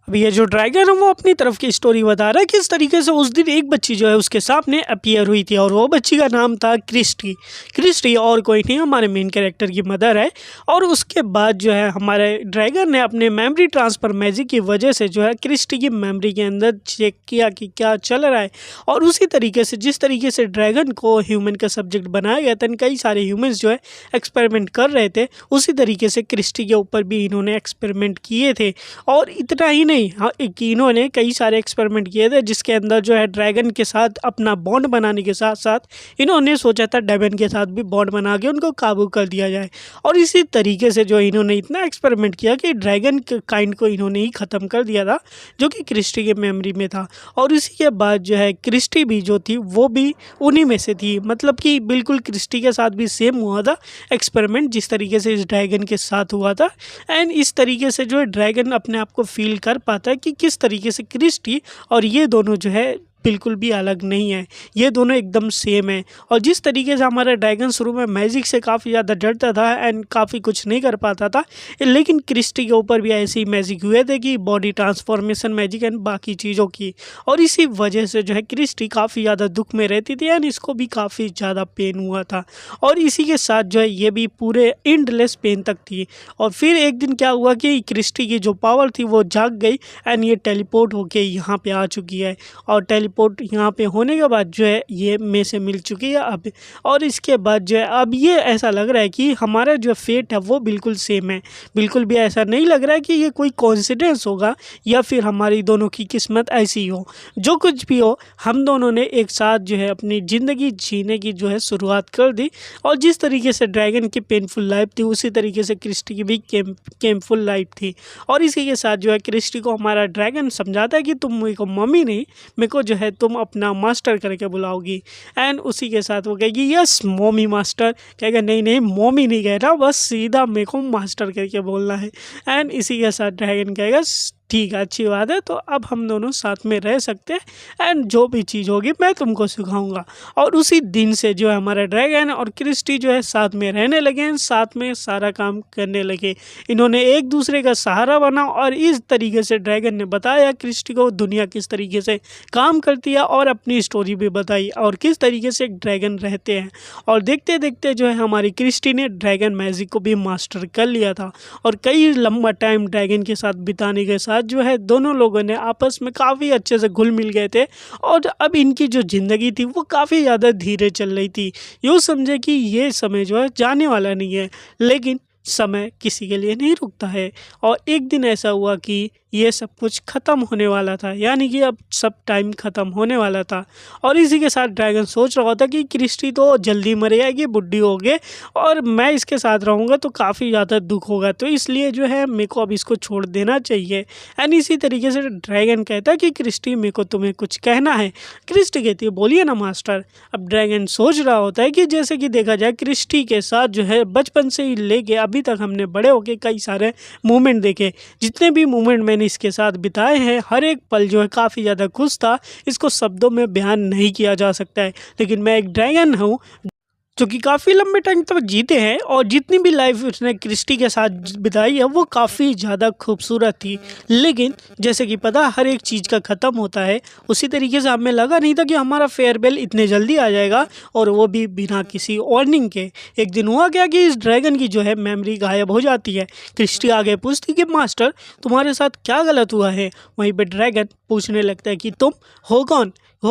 Speaker 1: अब ये जो ड्रैगन है वो अपनी तरफ की स्टोरी बता रहा है किस तरीके से उस दिन एक बच्ची जो है उसके सामने अपीयर हुई थी और वो बच्ची का नाम था क्रिस्टी। क्रिस्टी और कोई नहीं, हमारे मेन कैरेक्टर की मदर है। और उसके बाद जो है हमारे ड्रैगन ने अपने मेमोरी ट्रांसफ़र मैजिक की वजह से जो है क्रिस्टी की मेमोरी के अंदर चेक किया कि क्या चल रहा है। और उसी तरीके से जिस तरीके से ड्रैगन को ह्यूमन का सब्जेक्ट बनाया गया था, कई सारे ह्यूमन्स जो है एक्सपेरिमेंट कर रहे थे, उसी तरीके से क्रिस्टी के ऊपर भी इन्होंने एक्सपेरिमेंट किए थे। और इतना ही नहीं, हाँ, कि इन्होंने कई सारे एक्सपेरिमेंट किए थे जिसके अंदर जो है ड्रैगन के साथ अपना बॉन्ड बनाने के साथ साथ इन्होंने सोचा था डेमन के साथ भी बॉन्ड बना के उनको काबू कर दिया जाए। और इसी तरीके से जो इन्होंने इतना एक्सपेरिमेंट किया कि ड्रैगन के काइंड को इन्होंने ही ख़त्म कर दिया था जो कि क्रिस्टी के मेमोरी में था। और इसी के बाद जो है क्रिस्टी भी जो थी वो भी उन्हीं में से थी, मतलब कि बिल्कुल क्रिस्टी के साथ भी सेम हुआ था एक्सपेरिमेंट जिस तरीके से इस ड्रैगन के साथ हुआ था। एंड इस तरीके से जो है ड्रैगन अपने आप को फील कर पाता है कि किस तरीके से क्रिस्टी और ये दोनों जो है बिल्कुल भी अलग नहीं है, ये दोनों एकदम सेम है। और जिस तरीके से हमारा ड्रैगन शुरू में मैजिक से काफ़ी ज़्यादा डरता था एंड काफ़ी कुछ नहीं कर पाता था, लेकिन क्रिस्टी के ऊपर भी ऐसे ही मैजिक हुए थे कि बॉडी ट्रांसफॉर्मेशन मैजिक एंड बाकी चीज़ों की। और इसी वजह से जो है क्रिस्टी काफ़ी ज़्यादा दुख में रहती थी एंड इसको भी काफ़ी ज़्यादा पेन हुआ था। और इसी के साथ जो है ये भी पूरे एंडलेस पेन तक थी। और फिर एक दिन क्या हुआ कि क्रिस्टी की जो पावर थी वो जाग गई एंड ये टेलीपोर्ट होके यहाँ पे आ चुकी है। और टेलीपोर्ट यहाँ पे होने के बाद जो है ये में से मिल चुकी है अब। और इसके बाद जो है अब ये ऐसा लग रहा है कि हमारा जो फेट है वो बिल्कुल सेम है। बिल्कुल भी ऐसा नहीं लग रहा है कि ये कोई कोइंसिडेंस होगा या फिर हमारी दोनों की किस्मत ऐसी हो। जो कुछ भी हो, हम दोनों ने एक साथ जो है अपनी ज़िंदगी जीने की जो है शुरुआत कर दी। और जिस तरीके से ड्रैगन की पेनफुल लाइफ थी उसी तरीके से क्रिस्टी की भी केमफुल लाइफ थी। और इसी के साथ जो है क्रिस्टी को हमारा ड्रैगन समझाता है कि तुम मेरे को मम्मी नहीं, मेरे को जो है तुम अपना मास्टर करके बुलाओगी। एंड उसी के साथ वो कहेगी यस मॉमी मास्टर, कहेगा नहीं नहीं मॉमी नहीं कह रहा, बस सीधा मेरे को मास्टर करके बोलना है। एंड इसी के साथ ड्रैगन कहेगा ठीक है, अच्छी बात है, तो अब हम दोनों साथ में रह सकते हैं एंड जो भी चीज़ होगी मैं तुमको सिखाऊंगा। और उसी दिन से जो है हमारा ड्रैगन और क्रिस्टी जो है साथ में रहने लगे, साथ में सारा काम करने लगे। इन्होंने एक दूसरे का सहारा बना और इस तरीके से ड्रैगन ने बताया क्रिस्टी को दुनिया किस तरीके से काम करती है और अपनी स्टोरी भी बताई और किस तरीके से एक ड्रैगन रहते हैं। और देखते देखते जो है हमारी क्रिस्टी ने ड्रैगन मैजिक को भी मास्टर कर लिया था और कई लंबा टाइम ड्रैगन के साथ बिताने के साथ जो है दोनों लोगों ने आपस में काफ़ी अच्छे से घुल मिल गए थे। और अब इनकी जो ज़िंदगी थी वो काफ़ी ज़्यादा धीरे चल रही थी। यूँ समझे कि ये समय जो है जाने वाला नहीं है, लेकिन समय किसी के लिए नहीं रुकता है। और एक दिन ऐसा हुआ कि ये सब कुछ ख़त्म होने वाला था, यानी कि अब सब टाइम ख़त्म होने वाला था। और इसी के साथ ड्रैगन सोच रहा था कि क्रिस्टी तो जल्दी मर जाएगी, बुढ़ी हो गई, और मैं इसके साथ रहूँगा तो काफ़ी ज़्यादा दुख होगा, तो इसलिए जो है मेरे को अब इसको छोड़ देना चाहिए। एंड इसी तरीके से ड्रैगन कहता है कि क्रिस्टी मेरे को तुम्हें कुछ कहना है। क्रिस्टी कहती है बोलिए ना मास्टर। अब ड्रैगन सोच रहा होता है कि जैसे कि देखा जाए क्रिस्टी के साथ जो है बचपन से ही लेके अभी तक हमने बड़े होके कई सारे मोमेंट देखे, जितने भी मोमेंट मैंने इसके साथ बिताए हैं हर एक पल जो है काफ़ी ज़्यादा खुश था। इसको शब्दों में बयान नहीं किया जा सकता है, लेकिन मैं एक ड्रैगन हूँ जो कि काफ़ी लंबे टाइम तक जीते हैं, और जितनी भी लाइफ उसने क्रिस्टी के साथ बिताई है वो काफ़ी ज़्यादा खूबसूरत थी। लेकिन जैसे कि पता हर एक चीज़ का ख़त्म होता है, उसी तरीके से हमें लगा नहीं था कि हमारा फेयरवेल इतने जल्दी आ जाएगा, और वो भी बिना किसी वार्निंग के। एक दिन हुआ क्या कि इस ड्रैगन की जो है मेमोरी गायब हो जाती है। क्रिस्टी आगे पूछती कि मास्टर तुम्हारे साथ क्या गलत हुआ है। वहीं पर ड्रैगन पूछने लगता है कि तुम हो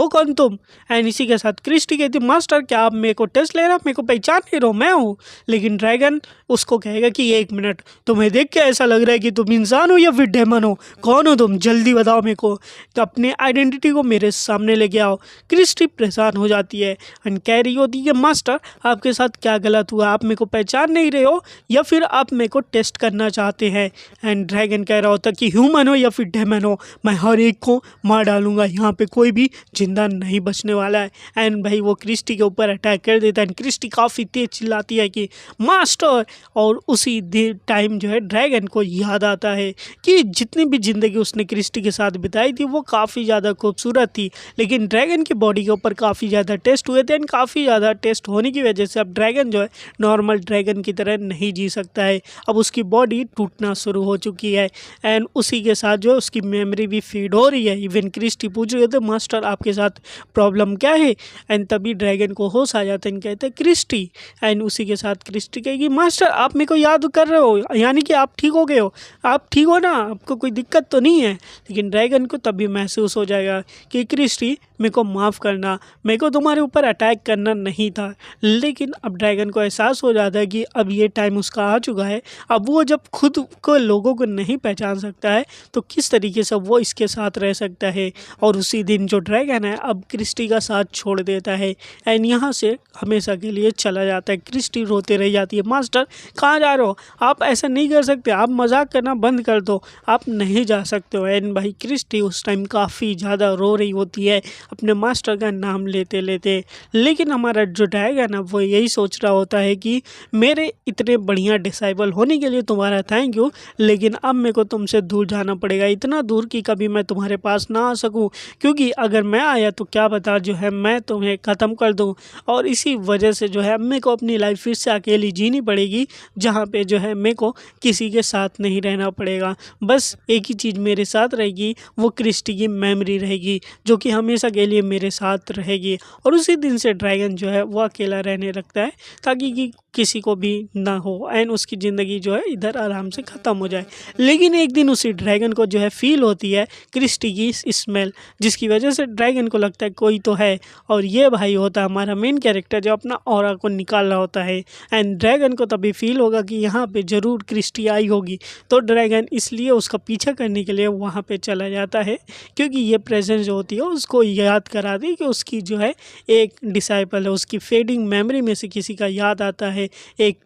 Speaker 1: कौन तुम। एंड इसी के साथ क्रिस्टी कहती मास्टर क्या आप मेरे को टेस्ट ले रहे हो, मेरे को पहचान नहीं रहो, मैं हूँ। लेकिन ड्रैगन उसको कहेगा कि एक मिनट, तुम्हें देख के ऐसा लग रहा है कि तुम इंसान हो या फिर डेमन हो, कौन हो तुम, जल्दी बताओ मेरे को, तो अपने आइडेंटिटी को मेरे सामने लेके आओ। क्रिस्टी परेशान हो जाती है एंड कह रही होती है मास्टर आपके साथ क्या गलत हुआ, आप मेरे को पहचान नहीं रहे हो या फिर आप मेरे को टेस्ट करना चाहते हैं। एंड ड्रैगन कह रहा होता कि ह्यूमन हो या फिर डेमन हो, मैं हर एक को मार डालूंगा, यहाँ पे कोई भी जिंदा नहीं बचने वाला है। एंड भाई वो क्रिस्टी के ऊपर अटैक कर देता है। क्रिस्टी काफ़ी तेज चिल्लाती है कि मास्टर, और उसी टाइम जो है ड्रैगन को याद आता है कि जितनी भी ज़िंदगी उसने क्रिस्टी के साथ बिताई थी वो काफ़ी ज़्यादा खूबसूरत थी, लेकिन ड्रैगन की बॉडी के ऊपर काफ़ी ज़्यादा टेस्ट हुए थे। एंड काफ़ी ज़्यादा टेस्ट होने की वजह से अब ड्रैगन जो है नॉर्मल ड्रैगन की तरह नहीं जी सकता है, अब उसकी बॉडी टूटना शुरू हो चुकी है। एंड उसी के साथ जो है उसकी मेमोरी भी फीड हो रही है। इवन क्रिस्टी पूछ रहे थे मास्टर आपके साथ प्रॉब्लम क्या है। एंड तभी ड्रैगन को होश आ जाता है, कहते हैं क्रिस्टी। एंड उसी के साथ क्रिस्टी कहेगी मास्टर आप मेरे को याद कर रहे हो, यानी कि आप ठीक हो गए हो, आप ठीक हो ना, आपको कोई दिक्कत तो नहीं है। लेकिन ड्रैगन को तभी महसूस हो जाएगा कि क्रिस्टी मेरे को माफ़ करना, मेरे को तुम्हारे ऊपर अटैक करना नहीं था। लेकिन अब ड्रैगन को एहसास हो जाता है कि अब ये टाइम उसका आ चुका है। अब वो जब खुद को लोगों को नहीं पहचान सकता है तो किस तरीके से वो इसके साथ रह सकता है। और उसी दिन जो ड्रैगन है अब क्रिस्टी का साथ छोड़ देता है एंड यहाँ से हमेशा के लिए चला जाता है। क्रिस्टी रोते रह जाती है मास्टर कहाँ जा रहे हो, आप ऐसा नहीं कर सकते, आप मजाक करना बंद कर दो, आप नहीं जा सकते हो। एंड भाई क्रिस्टी उस टाइम काफ़ी ज़्यादा रो रही होती है अपने मास्टर का नाम लेते लेते। लेकिन हमारा जो ड्रैगन है वो यही सोच रहा होता है कि मेरे इतने बढ़िया डिसाइबल होने के लिए तुम्हारा थैंक यू, लेकिन अब मेरे को तुमसे दूर जाना पड़ेगा, इतना दूर कि कभी मैं तुम्हारे पास ना आ सकूं, क्योंकि अगर मैं आया तो क्या बता जो है मैं तुम्हें ख़त्म कर दूं। और इसी वजह से जो है मेरे को अपनी लाइफ फिर से अकेली जीनी पड़ेगी, जहाँ पे जो है मेरे को किसी के साथ नहीं रहना पड़ेगा। बस एक ही चीज़ मेरे साथ रहेगी, वो क्रिस्टी की मेमोरी रहेगी जो कि हमेशा के लिए मेरे साथ रहेगी। और उसी दिन से ड्रैगन जो है वो अकेला रहने लगता है ताकि कि किसी को भी ना हो एंड उसकी ज़िंदगी जो है इधर आराम से ख़त्म हो जाए। लेकिन एक दिन उसी ड्रैगन को जो है फील होती है क्रिस्टी की स्मेल, जिसकी वजह से ड्रैगन को लगता है कोई तो है। और ये भाई होता है हमारा मेन कैरेक्टर जो अपना ऑरा को निकाल रहा होता है। एंड ड्रैगन को तभी फील होगा कि यहाँ पे ज़रूर क्रिस्टी आई होगी, तो ड्रैगन इसलिए उसका पीछा करने के लिए वहाँ पे चला जाता है, क्योंकि ये प्रेजेंस जो होती है उसको याद करा दी कि उसकी जो है एक डिसाइपल है। उसकी फेडिंग मेमोरी में से किसी का याद आता है, एक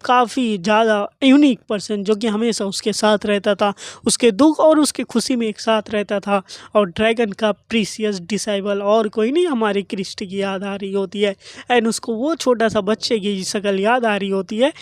Speaker 1: काफ़ी ज़्यादा यूनिक पर्सन जो कि हमेशा उसके साथ रहता था, उसके दुख और उसके खुशी में एक साथ रहता था। और ड्रैगन का प्रीसियस डिसाइबल और कोई नहीं हमारी क्रिस्टी की याद आ रही होती है। एंड उसको वो छोटा सा बच्चे की शक्ल याद आ रही होती है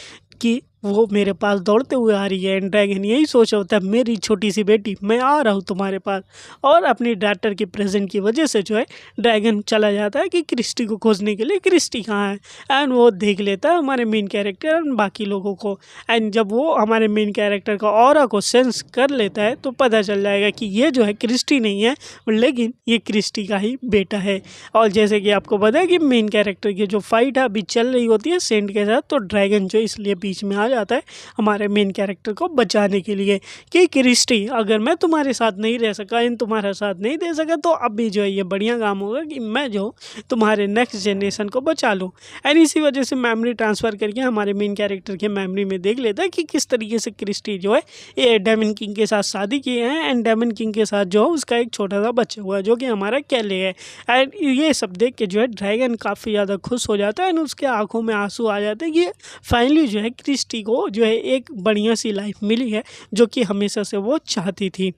Speaker 1: कि वो मेरे पास दौड़ते हुए आ रही है। एंड ड्रैगन यही सोच होता है मेरी छोटी सी बेटी मैं आ रहा हूँ तुम्हारे पास। और अपनी डॉटर के प्रेजेंट की वजह से जो है ड्रैगन चला जाता है कि क्रिस्टी को खोजने के लिए, क्रिस्टी कहाँ है। एंड वो देख लेता है हमारे मेन कैरेक्टर और बाकी लोगों को। एंड जब वो हमारे मेन कैरेक्टर का ऑरा को सेंस कर लेता है तो पता चल जाएगा कि ये जो है क्रिस्टी नहीं है, लेकिन ये क्रिस्टी का ही बेटा है। और जैसे कि आपको पता है कि मेन कैरेक्टर की जो फाइट है अभी चल रही होती है सेंट के साथ, तो ड्रैगन जो इसलिए बीच में आ आ जाता है हमारे मेन कैरेक्टर को बचाने के लिए कि क्रिस्टी अगर मैं तुम्हारे साथ नहीं रह सका, इन तुम्हारा साथ नहीं दे सका, तो अब भी जो है ये बढ़िया काम होगा कि मैं जो तुम्हारे नेक्स्ट जनरेशन को बचा लूँ। एंड इसी वजह से मेमोरी ट्रांसफ़र करके हमारे मेन कैरेक्टर के मेमोरी में देख लेता है कि किस तरीके से क्रिस्टी जो है ये डेमन किंग के साथ शादी किए हैं एंड डेमन किंग के साथ जो है उसका एक छोटा सा बच्चा हुआ है जो कि हमारा कैले है। एंड ये सब देख के जो है ड्रैगन काफ़ी ज़्यादा खुश हो जाता है एंड उसके आंखों में आंसू आ जाते हैं कि फाइनली जो है क्रिस्टी को जो है एक बढ़िया सी लाइफ मिली है जो कि हमेशा से वो चाहती थी।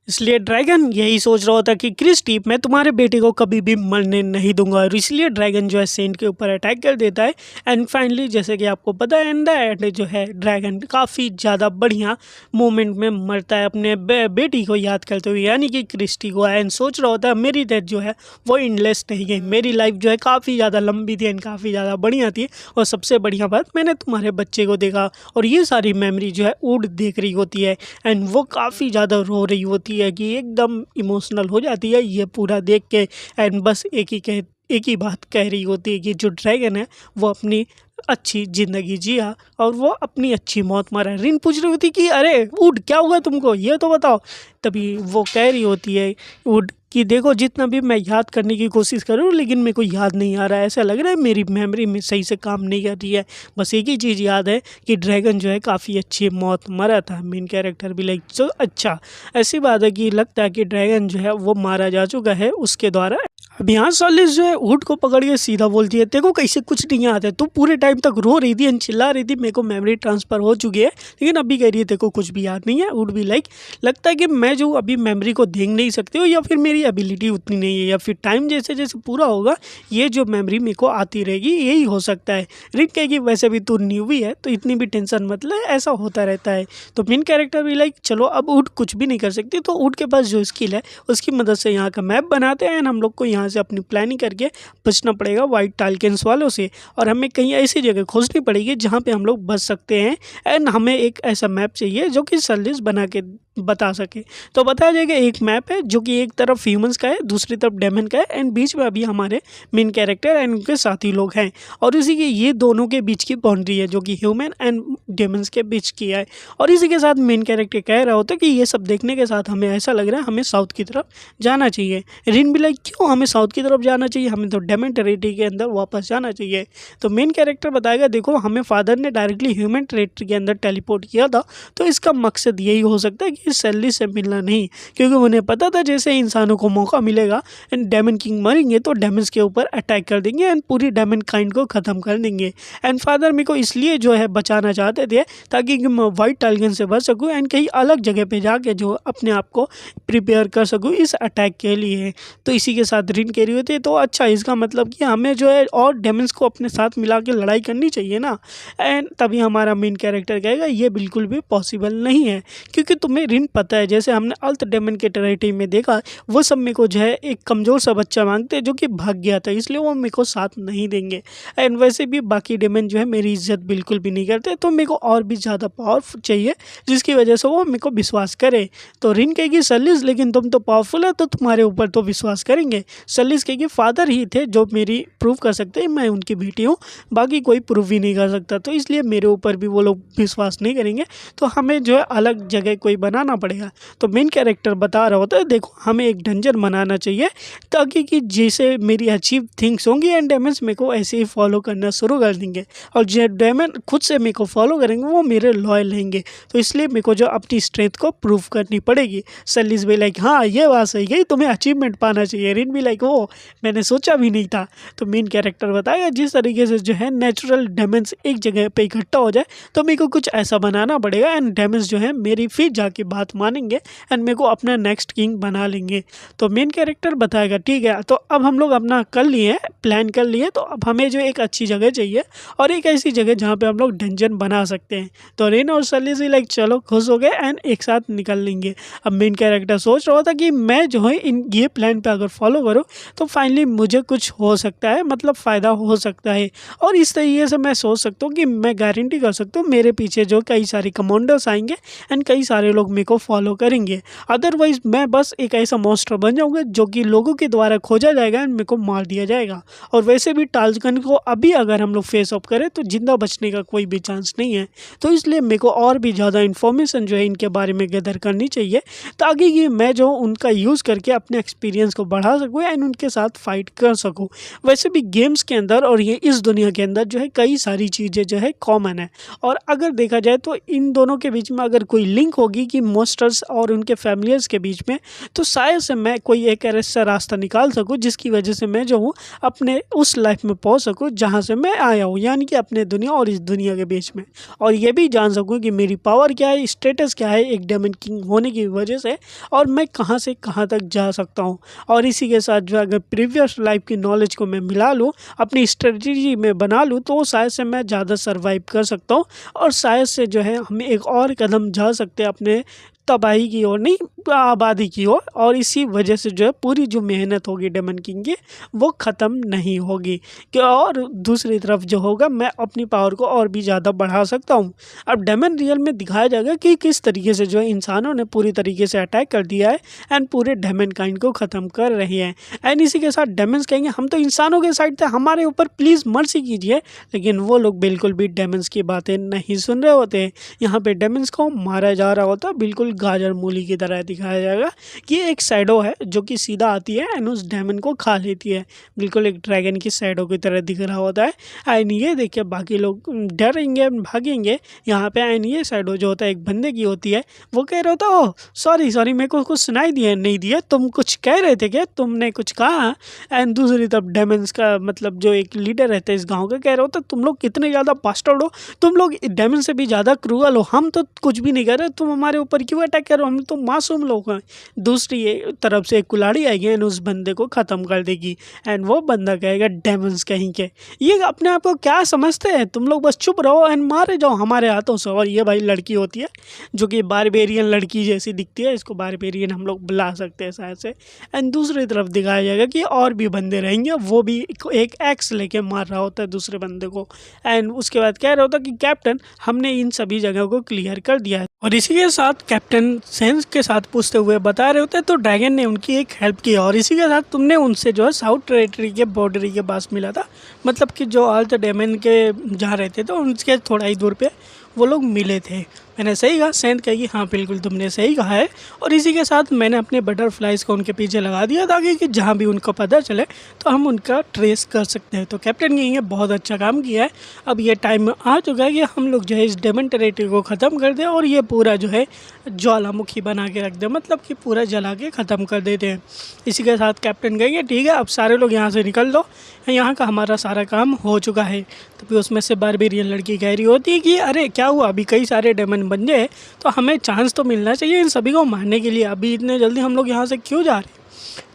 Speaker 1: इसलिए ड्रैगन यही सोच रहा होता कि क्रिस्टी मैं तुम्हारे बेटे को कभी भी मरने नहीं दूंगा, और इसलिए ड्रैगन जो है सेंट के ऊपर अटैक कर देता है। एंड फाइनली जैसे कि आपको पता है इन द एंड जो है ड्रैगन काफ़ी ज़्यादा बढ़िया मोमेंट में मरता है अपने बेटी को याद करते हुए, यानी कि क्रिस्टी को। एंड सोच रहा होता है मेरी डेथ जो है वो इनलेस नहीं गई, मेरी लाइफ जो है काफ़ी ज़्यादा लंबी थी एंड काफ़ी ज़्यादा बढ़िया थी, और सबसे बढ़िया बात मैंने तुम्हारे बच्चे को देखा। और ये सारी मेमोरी जो है ऊड देख रही होती है एंड वो काफ़ी ज़्यादा रो रही होती है कि एकदम इमोशनल हो जाती है ये पूरा देख के। एंड बस एक ही बात कह रही होती है कि जो ड्रैगन है वो अपनी अच्छी ज़िंदगी जिया और वो अपनी अच्छी मौत मरा। रिन पूछ रही होती कि अरे वुड क्या हुआ तुमको, ये तो बताओ। तभी वो कह रही होती है वुड कि देखो जितना भी मैं याद करने की कोशिश करूँ लेकिन मेरे को याद नहीं आ रहा है, ऐसा लग रहा है मेरी मेमोरी में सही से काम नहीं कर रही है। बस एक ही चीज़ याद है कि ड्रैगन जो है काफ़ी अच्छी मौत मरा था। मेन कैरेक्टर भी लाइक तो अच्छा ऐसी बात है कि लगता है कि ड्रैगन जो है वो मारा जा चुका है उसके द्वारा। अब यहाँ सॉलिस जो है वुड को पकड़ के सीधा बोलती है देखो कैसे कुछ नहीं याद है, तू पूरे टाइम तक रो रही थी एंड चिल्ला रही थी मेरे को मेमोरी ट्रांसफ़र हो चुकी है लेकिन अभी कह रही है देखो कुछ भी याद नहीं है। वुड भी लाइक लगता है कि मैं जो अभी मेमोरी को देख नहीं सकती हूँ या फिर मेरी एबिलिटी उतनी नहीं है या फिर टाइम जैसे जैसे पूरा होगा ये जो मेमोरी मेरे को आती रहेगी, यही हो सकता है। रिक कहेगी वैसे भी तू न्यू भी है तो इतनी भी टेंशन मत ले, ऐसा होता रहता है। तो मेन कैरेक्टर भी लाइक चलो अब वुड कुछ भी नहीं कर सकती, तो वुड के पास जो स्किल है उसकी मदद से यहाँ का मैप बनाते हैं एंड हम लोग को यहाँ से अपनी प्लानिंग करके बचना पड़ेगा वाइट टाल्केंस वालों से, और हमें कहीं ऐसी जगह खोजनी पड़ेगी जहाँ पे हम लोग बच सकते हैं। एंड हमें एक ऐसा मैप चाहिए जो कि सलिस बना के बता सके। तो बताया जाएगा एक मैप है जो कि एक तरफ ह्यूमंस का है दूसरी तरफ डेमन का है एंड बीच में अभी हमारे मेन कैरेक्टर एंड उनके साथी लोग हैं, और इसी के ये दोनों के बीच की बाउंड्री है जो कि ह्यूमन एंड डेमन्स के बीच की है। और इसी के साथ मेन कैरेक्टर कह रहा होता है कि ये सब देखने के साथ हमें ऐसा लग रहा है हमें साउथ की तरफ जाना चाहिए। रिन भी लाइक क्यों हमें साउथ की तरफ जाना चाहिए, हमें तो डेमन टेरिटरी के अंदर वापस जाना चाहिए। तो मेन कैरेक्टर बताएगा देखो हमें फादर ने डायरेक्टली ह्यूमन टेरिटरी के अंदर टेलीपोर्ट किया था, तो इसका मकसद यही हो सकता है कि सैलिस से मिलना नहीं, क्योंकि उन्हें पता था जैसे इंसानों को मौका मिलेगा एंड डेमन किंग मरेंगे तो डेमन्स के ऊपर अटैक कर देंगे एंड पूरी डेमन काइंड को ख़त्म कर देंगे। एंड फादर मेरे को इसलिए जो है बचाना चाहते थे ताकि मैं वाइट टाइगन से बच सकूँ एंड कहीं अलग जगह पे जाके जो अपने आप को प्रिपेयर कर सकूँ इस अटैक के लिए। तो इसी के साथ रिन कह रही होती है तो अच्छा इसका मतलब कि हमें जो है और डेमन्स को अपने साथ मिला के लड़ाई करनी चाहिए ना। एंड तभी हमारा मेन कैरेक्टर कहेगा ये बिल्कुल भी पॉसिबल नहीं है, क्योंकि तुम्हें रिन पता है जैसे हमने अल्ट डेमन के टेरिटरी में देखा वो सब मेरे को जो है एक कमज़ोर सा बच्चा मांगते हैं जो कि भाग गया था, इसलिए वो मेरे को साथ नहीं देंगे। एंड वैसे भी बाकी डेमन जो है मेरी इज्जत बिल्कुल भी नहीं करते, तो मेरे को और भी ज़्यादा पावरफुल चाहिए जिसकी वजह से वो मेरे को विश्वास करे। तो रिन कहेगी सलिस लेकिन तुम तो पावरफुल है तो तुम्हारे ऊपर तो विश्वास करेंगे। सलिस कहेगी फादर ही थे जो मेरी प्रूव कर सकते हैं मैं उनकी बेटी हूँ, बाकी कोई प्रूव ही नहीं कर सकता, तो इसलिए मेरे ऊपर भी वो लोग विश्वास नहीं करेंगे, तो हमें जो है अलग जगह कोई बनाना पड़ेगा। तो मेन कैरेक्टर बता रहा होता है देखो हमें एक डंजन बनाना चाहिए ताकि कि जैसे मेरी अचीव थिंग्स होंगी एंड डेमन्स मेरे को ऐसे ही फॉलो करना शुरू कर देंगे, और जो डेमन खुद से मेरे को फॉलो करेंगे वो मेरे लॉयल रहेंगे, तो इसलिए मेरे को जो अपनी स्ट्रेंथ को प्रूव करनी पड़ेगी। सलिस भी लाइक हाँ ये बात सही गई, तुम्हें अचीवमेंट पाना चाहिए। रिन भी लाइक वो मैंने सोचा भी नहीं था। तो मेन कैरेक्टर बताएगा जिस तरीके से जो है नेचुरल डेमन्स एक जगह पे इकट्ठा हो जाए तो मेरे को कुछ ऐसा बनाना पड़ेगा एंड डेमन्स जो है मेरी फिर जाके बात मानेंगे एंड मेरे को अपना नेक्स्ट किंग बना लेंगे। तो मेन कैरेक्टर बताएगा ठीक है तो अब हम लोग अपना कर लिए प्लान कर लिए, तो अब हमें जो एक अच्छी जगह चाहिए और एक ऐसी जगह जहाँ पे हम लोग डंजन बना सकते हैं। तो रिन और सलिस ही लाइक चलो खुश हो गए एंड एक साथ निकल लेंगे। अब मेन कैरेक्टर सोच रहा था कि मैं जो है इन ये प्लान पे अगर फॉलो करूँ तो फाइनली मुझे कुछ हो सकता है, मतलब फ़ायदा हो सकता है, और इस तरीके से मैं सोच सकता हूँ कि मैं गारंटी कर सकता हूँ मेरे पीछे जो कई सारे कमांडर्स आएंगे एंड कई सारे लोग मेरे मेरे को फॉलो करेंगे, अदरवाइज मैं बस एक ऐसा मॉन्स्टर बन जाऊँगा जो कि लोगों के द्वारा खोजा जाएगा एंड मेरे को मार दिया जाएगा। और वैसे भी टार्ज़न को अभी अगर हम लोग फेस ऑफ करें तो ज़िंदा बचने का कोई भी चांस नहीं है। तो इसलिए मेरे को और भी ज़्यादा इन्फॉर्मेशन जो है इनके बारे में गैदर करनी चाहिए, ताकि कि मैं जो उनका यूज़ करके अपने एक्सपीरियंस को बढ़ा सकूँ एंड उनके साथ फाइट कर सकूँ। वैसे भी गेम्स के अंदर और ये इस दुनिया के अंदर जो है कई सारी चीज़ें जो है कॉमन है, और अगर देखा जाए तो इन दोनों के बीच में अगर कोई लिंक होगी कि मॉन्स्टर्स और उनके फैमिलियर्स के बीच में, तो शायद से मैं कोई एक ऐसा रास्ता निकाल सकूँ जिसकी वजह से मैं जो हूँ अपने उस लाइफ में पहुँच सकूँ जहाँ से मैं आया हूँ, यानी कि अपने दुनिया और इस दुनिया के बीच में। और ये भी जान सकूँ कि मेरी पावर क्या है, स्टेटस क्या है एक डेमन किंग होने की वजह से, और मैं कहाँ से कहाँ तक जा सकता हूँ। और इसी के साथ जो अगर प्रीवियस लाइफ की नॉलेज को मैं मिला लूँ, अपनी स्ट्रेटजी में बना लूँ, तो शायद से मैं ज़्यादा सर्वाइव कर सकता हूँ और शायद से जो है हम एक और कदम जा सकते हैं अपने तबाही की ओर, नहीं आबादी की ओर। और इसी वजह से जो है पूरी जो मेहनत होगी डेमन किंग की वो ख़त्म नहीं होगी कि, और दूसरी तरफ जो होगा मैं अपनी पावर को और भी ज़्यादा बढ़ा सकता हूँ। अब डेमन रियल में दिखाया जाएगा कि किस तरीके से जो है इंसानों ने पूरी तरीके से अटैक कर दिया है एंड पूरे डेमन काइंड को ख़त्म कर रही है। एंड इसी के साथ डेमन्स कहेंगे हम तो इंसानों के साइड थे, हमारे ऊपर प्लीज़ मर्सी कीजिए, लेकिन वो लोग बिल्कुल भी डेमन्स की बातें नहीं सुन रहे होते। यहाँ पे डेमन्स को मारा जा रहा होता, बिल्कुल गाजर मूली की तरह दिखाया जाएगा कि एक शैडो है जो कि सीधा आती है एंड उस डेमन को खा लेती है, बिल्कुल एक ड्रैगन की शैडो की तरह दिख रहा होता है। एंड ये देखिए बाकी लोग डरेंगे भागेंगे यहाँ पे। एंड ये शैडो जो होता है एक बंदे की होती है, वो कह रहा होता है ओह सॉरी मेरे को कुछ सुनाई दिया नहीं दिया, तुम कुछ कह रहे थे क्या, तुमने कुछ कहा। एंड दूसरी तरफ डेमन्स का मतलब जो एक लीडर रहता है इस गाँव का, कह रहा होता तुम लोग कितने ज़्यादा बास्टर्ड हो, तुम लोग डेमन से भी ज़्यादा क्रूअल हो, हम तो कुछ भी नहीं कर रहे, तुम हमारे ऊपर क्यों अटैक कर रहे हो, हम तो मासूम लोग हैं। दूसरी तरफ से एक कुल्हाड़ी आएगी एंड उस बंदे को ख़त्म कर देगी। एंड वो बंदा कहेगा डेमन्स कहीं के, ये अपने आप को क्या समझते हैं, तुम लोग बस चुप रहो एंड मारे जाओ हमारे हाथों से। और ये भाई लड़की होती है जो कि बारबेरियन लड़की जैसी दिखती है, इसको बारबेरियन हम लोग बुला सकते हैं शायद से। एंड दूसरी तरफ दिखाया जाएगा कि और भी बंदे रहेंगे, वो भी एक एक्स लेके मार रहा होता है दूसरे बंदे को। एंड उसके बाद कह रहा होता कि कैप्टन हमने इन सभी जगहों को क्लियर कर दिया है। और इसी के साथ कैप्टन सेंस के साथ पूछते हुए बता रहे होते तो ड्रैगन ने उनकी एक हेल्प की, और इसी के साथ तुमने उनसे जो है साउथ टेरिटरी के बॉर्डर के पास मिला था, मतलब कि जो ऑल द डेमन के जहाँ रहते थे उनके थोड़ा ही दूर पे वो लोग मिले थे। मैंने सही कहा? सेंट कहेगी हाँ बिल्कुल तुमने सही कहा है। और इसी के साथ मैंने अपने बटरफ्लाइज को उनके पीछे लगा दिया ताकि कि जहाँ भी उनको पता चले तो हम उनका ट्रेस कर सकते हैं। तो कैप्टन कहेंगे बहुत अच्छा काम किया है, अब ये टाइम आ चुका है कि हम लोग जो है इस डेमन टेरिटरी को ख़त्म कर दें और ये पूरा जो है ज्वालामुखी बना के रख दें, मतलब कि पूरा जला के ख़त्म कर देते हैं। इसी के साथ कैप्टन कहेंगे ठीक है अब सारे लोग यहाँ से निकल दो, यहाँ का हमारा सारा काम हो चुका है। तो फिर उसमें से बारबेरियन लड़की कह रही होती है कि अरे क्या हुआ, अभी कई सारे डेमन बन गए तो हमें चांस तो मिलना चाहिए इन सभी को मारने के लिए, अभी इतने जल्दी हम लोग यहाँ से क्यों जा रहे।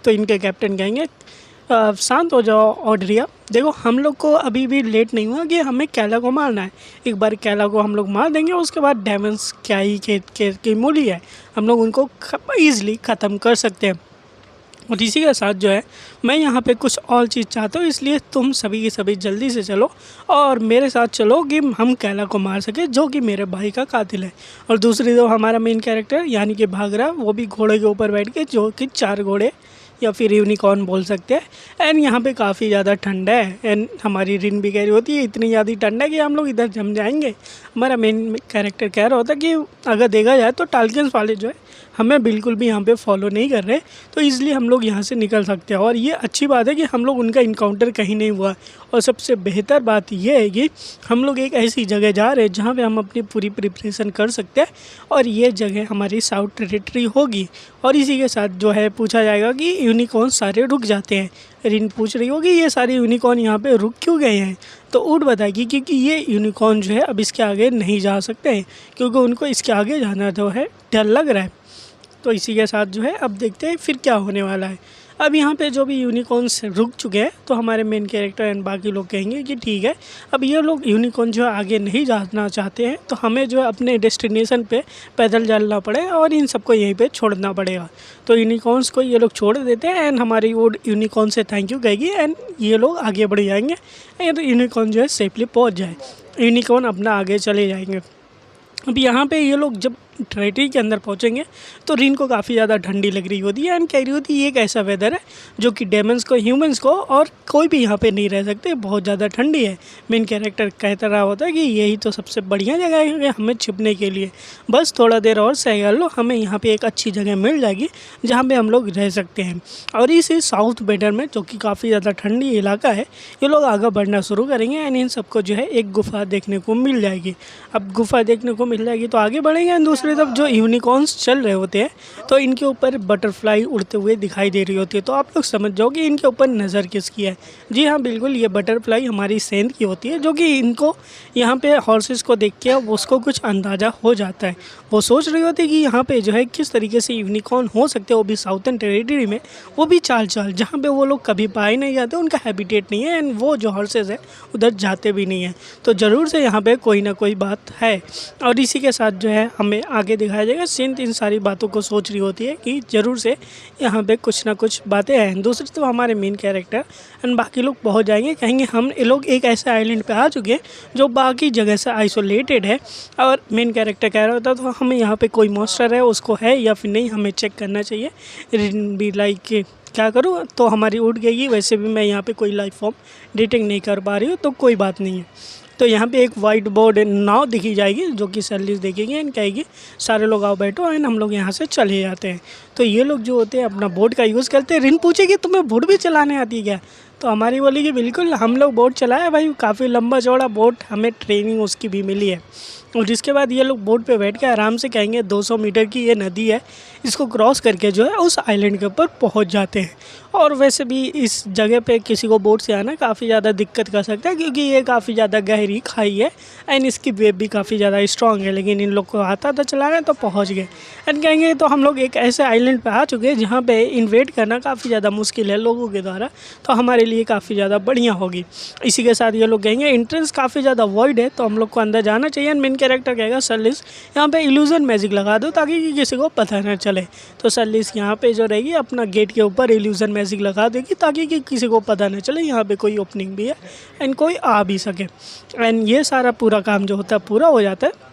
Speaker 1: तो इनके कैप्टन कहेंगे शांत हो जाओ ऑड्रिया, देखो हम लोग को अभी भी लेट नहीं हुआ कि हमें कैला को मारना है। एक बार कैला को हम लोग मार देंगे उसके बाद डेमन्स क्या ही की मूली है, हम लोग उनको ईज़िली ख़त्म कर सकते हैं। और इसी के साथ जो है मैं यहाँ पे कुछ और चीज़ चाहता हूँ, इसलिए तुम सभी की सभी जल्दी से चलो और मेरे साथ चलो कि हम कैला को मार सके जो कि मेरे भाई का कातिल है। और दूसरी तो हमारा मेन कैरेक्टर यानी कि भाग रहा, वो भी घोड़े के ऊपर बैठ के, जो कि 4 घोड़े या फिर यूनिकॉर्न बोल सकते हैं। एंड यहाँ पे काफ़ी ज़्यादा ठंडा है एंड हमारी रिन भी कह रही होती है इतनी ज़्यादा ठंडा है कि हम लोग इधर जम जाएंगे। हमारा मेन कैरेक्टर कह रहा होता कि अगर देखा जाए तो टाल्कियंस वाले जो है हमें बिल्कुल भी यहाँ पे फॉलो नहीं कर रहे, तो इसलिए हम लोग यहाँ से निकल सकते हैं। और ये अच्छी बात है कि हम लोग उनका इनकाउंटर कहीं नहीं हुआ। और सबसे बेहतर बात ये है कि हम लोग एक ऐसी जगह जा रहे हैं जहाँ पे हम अपनी पूरी प्रिपरेशन कर सकते हैं और ये जगह हमारी साउथ टेरिटरी होगी। और इसी के साथ जो है पूछा जाएगा कि यूनिकॉर्न सारे रुक जाते हैं। रिन पूछ रही होगी ये सारे यूनिकॉर्न यहाँ पे रुक क्यों गए हैं, तो ऊट बताएगी क्योंकि ये यूनिकॉर्न जो है अब इसके आगे नहीं जा सकते हैं क्योंकि उनको इसके आगे जाना जो है डर लग रहा है। तो इसी के साथ जो है अब देखते हैं फिर क्या होने वाला है। अब यहाँ पे जो भी यूनिकॉर्न्स रुक चुके हैं तो हमारे मेन कैरेक्टर एंड बाकी लोग कहेंगे कि ठीक है अब ये लोग यूनिकॉर्न जो है आगे नहीं जाना चाहते हैं तो हमें जो है अपने डेस्टिनेशन पे पैदल चलना पड़ेगा और इन सबको यहीं पे छोड़ना पड़ेगा। तो यूनिकॉर्न्स को ये लोग छोड़ देते हैं एंड हमारी वो यूनिकॉर्न से थैंक यू कहेगी एंड ये लोग आगे बढ़ जाएंगे एंड यूनिकॉर्न जो है सेफली पहुँच जाए, यूनिकॉर्न अपना आगे चले जाएंगे। अब यहाँ पे ये लोग जब टेरिटरी के अंदर पहुँचेंगे तो रिन को काफ़ी ज़्यादा ठंडी लग रही होती है एंड कह रही होती है ये एक ऐसा वेदर है जो कि डेमन्स को, ह्यूमंस को और कोई भी यहाँ पे नहीं रह सकते, बहुत ज़्यादा ठंडी है। मेन कैरेक्टर कहता रहा होता है कि यही तो सबसे बढ़िया जगह है हमें छिपने के लिए, बस थोड़ा देर और सह कर लो, हमें यहाँ पे एक अच्छी जगह मिल जाएगी जहाँ पे हम लोग रह सकते हैं। और इसी साउथ बेडर में जो कि काफ़ी ज़्यादा ठंडी इलाका है, ये लोग आगे बढ़ना शुरू करेंगे एंड इन सबको जो है एक गुफा देखने को मिल जाएगी। अब गुफा देखने को मिल जाएगी तो आगे बढ़ेंगे एंड दूसरी तरफ जो यूनिकॉर्न्स चल रहे होते हैं तो इनके ऊपर बटरफ्लाई उड़ते हुए दिखाई दे रही होती है। तो आप लोग समझ जाओ कि इनके ऊपर नज़र किसकी है। जी हाँ, बिल्कुल, ये बटरफ्लाई हमारी सेंध की होती है, जो कि इनको यहाँ पे हॉर्सेस को देख के उसको कुछ अंदाज़ा हो जाता है। वो सोच रही होती है कि यहाँ पे जो है किस तरीके से यूनिकॉर्न हो सकते हैं, वो भी साउथर्न टेरिटरी में, वो भी चाल जहाँ पे वो लोग कभी पाए नहीं जाते, उनका हैबिटेट नहीं है एंड वो जो हॉर्सेस है उधर जाते भी नहीं हैं। तो ज़रूर से यहाँ पे कोई ना कोई बात है। और इसी के साथ जो है हमें आगे दिखाया जाएगा सिंथ इन सारी बातों को सोच रही होती है कि ज़रूर से यहाँ पे कुछ ना कुछ बातें हैं। दूसरी तो हमारे मेन कैरेक्टर एंड बाकी लोग पहुँच जाएंगे, कहेंगे हम ये लोग एक ऐसे आइलैंड पे आ चुके हैं जो बाकी जगह से आइसोलेटेड है। और मेन कैरेक्टर कह रहा होता तो हमें यहाँ पे कोई मॉन्स्टर है उसको है या फिर नहीं, हमें चेक करना चाहिए। बी लाइक क्या करूँ, तो हमारी उड़ गई, वैसे भी मैं यहाँ पे कोई लाइफ फॉर्म डिटेक्ट नहीं कर पा रही हूँ, तो कोई बात नहीं है। तो यहाँ पे एक वाइट बोर्ड नाव दिखी जाएगी जो कि सैलिस देखेंगे एंड कहेगी सारे लोग आओ बैठो एंड हम लोग यहाँ से चले जाते हैं। तो ये लोग जो होते हैं अपना बोट का यूज़ करते हैं। रिन पूछेगी तुम्हें बोट भी चलाने आती है क्या? तो हमारी बोली कि बिल्कुल हम लोग बोट चलाए भाई, काफ़ी लंबा चौड़ा बोट, हमें ट्रेनिंग उसकी भी मिली है। और जिसके बाद ये लोग बोट पे बैठ के आराम से कहेंगे 200 मीटर की ये नदी है, इसको क्रॉस करके जो है उस आइलैंड के ऊपर पहुंच जाते हैं। और वैसे भी इस जगह पे किसी को बोट से आना काफ़ी ज़्यादा दिक्कत कर सकता है क्योंकि ये काफ़ी ज़्यादा गहरी खाई है एंड इसकी वेव भी काफ़ी ज़्यादा स्ट्रॉन्ग है, लेकिन इन लोग को आता था चलाना तो पहुँच गए। एंड कहेंगे तो हम लोग एक ऐसे आइलैंड पर आ चुके हैं जहाँ पर इन्वेट करना काफ़ी ज़्यादा मुश्किल है लोगों के द्वारा, तो हमारे लिए काफ़ी ज़्यादा बढ़िया होगी। इसी के साथ ये लोग कहेंगे एंट्रेंस काफ़ी ज़्यादा वॉइड है तो हम लोग को अंदर जाना चाहिए। एंड मेन कैरेक्टर कहेगा सैलिस यहाँ पे इल्यूजन मैजिक लगा दो ताकि किसी को पता ना चले। तो सैलिस यहाँ पे जो रहेगी अपना गेट के ऊपर इल्यूजन मैजिक लगा देगी ताकि कि किसी को पता ना चले यहाँ पे कोई ओपनिंग भी है एंड कोई आ भी सके। एंड ये सारा पूरा काम जो होता है पूरा हो जाता है।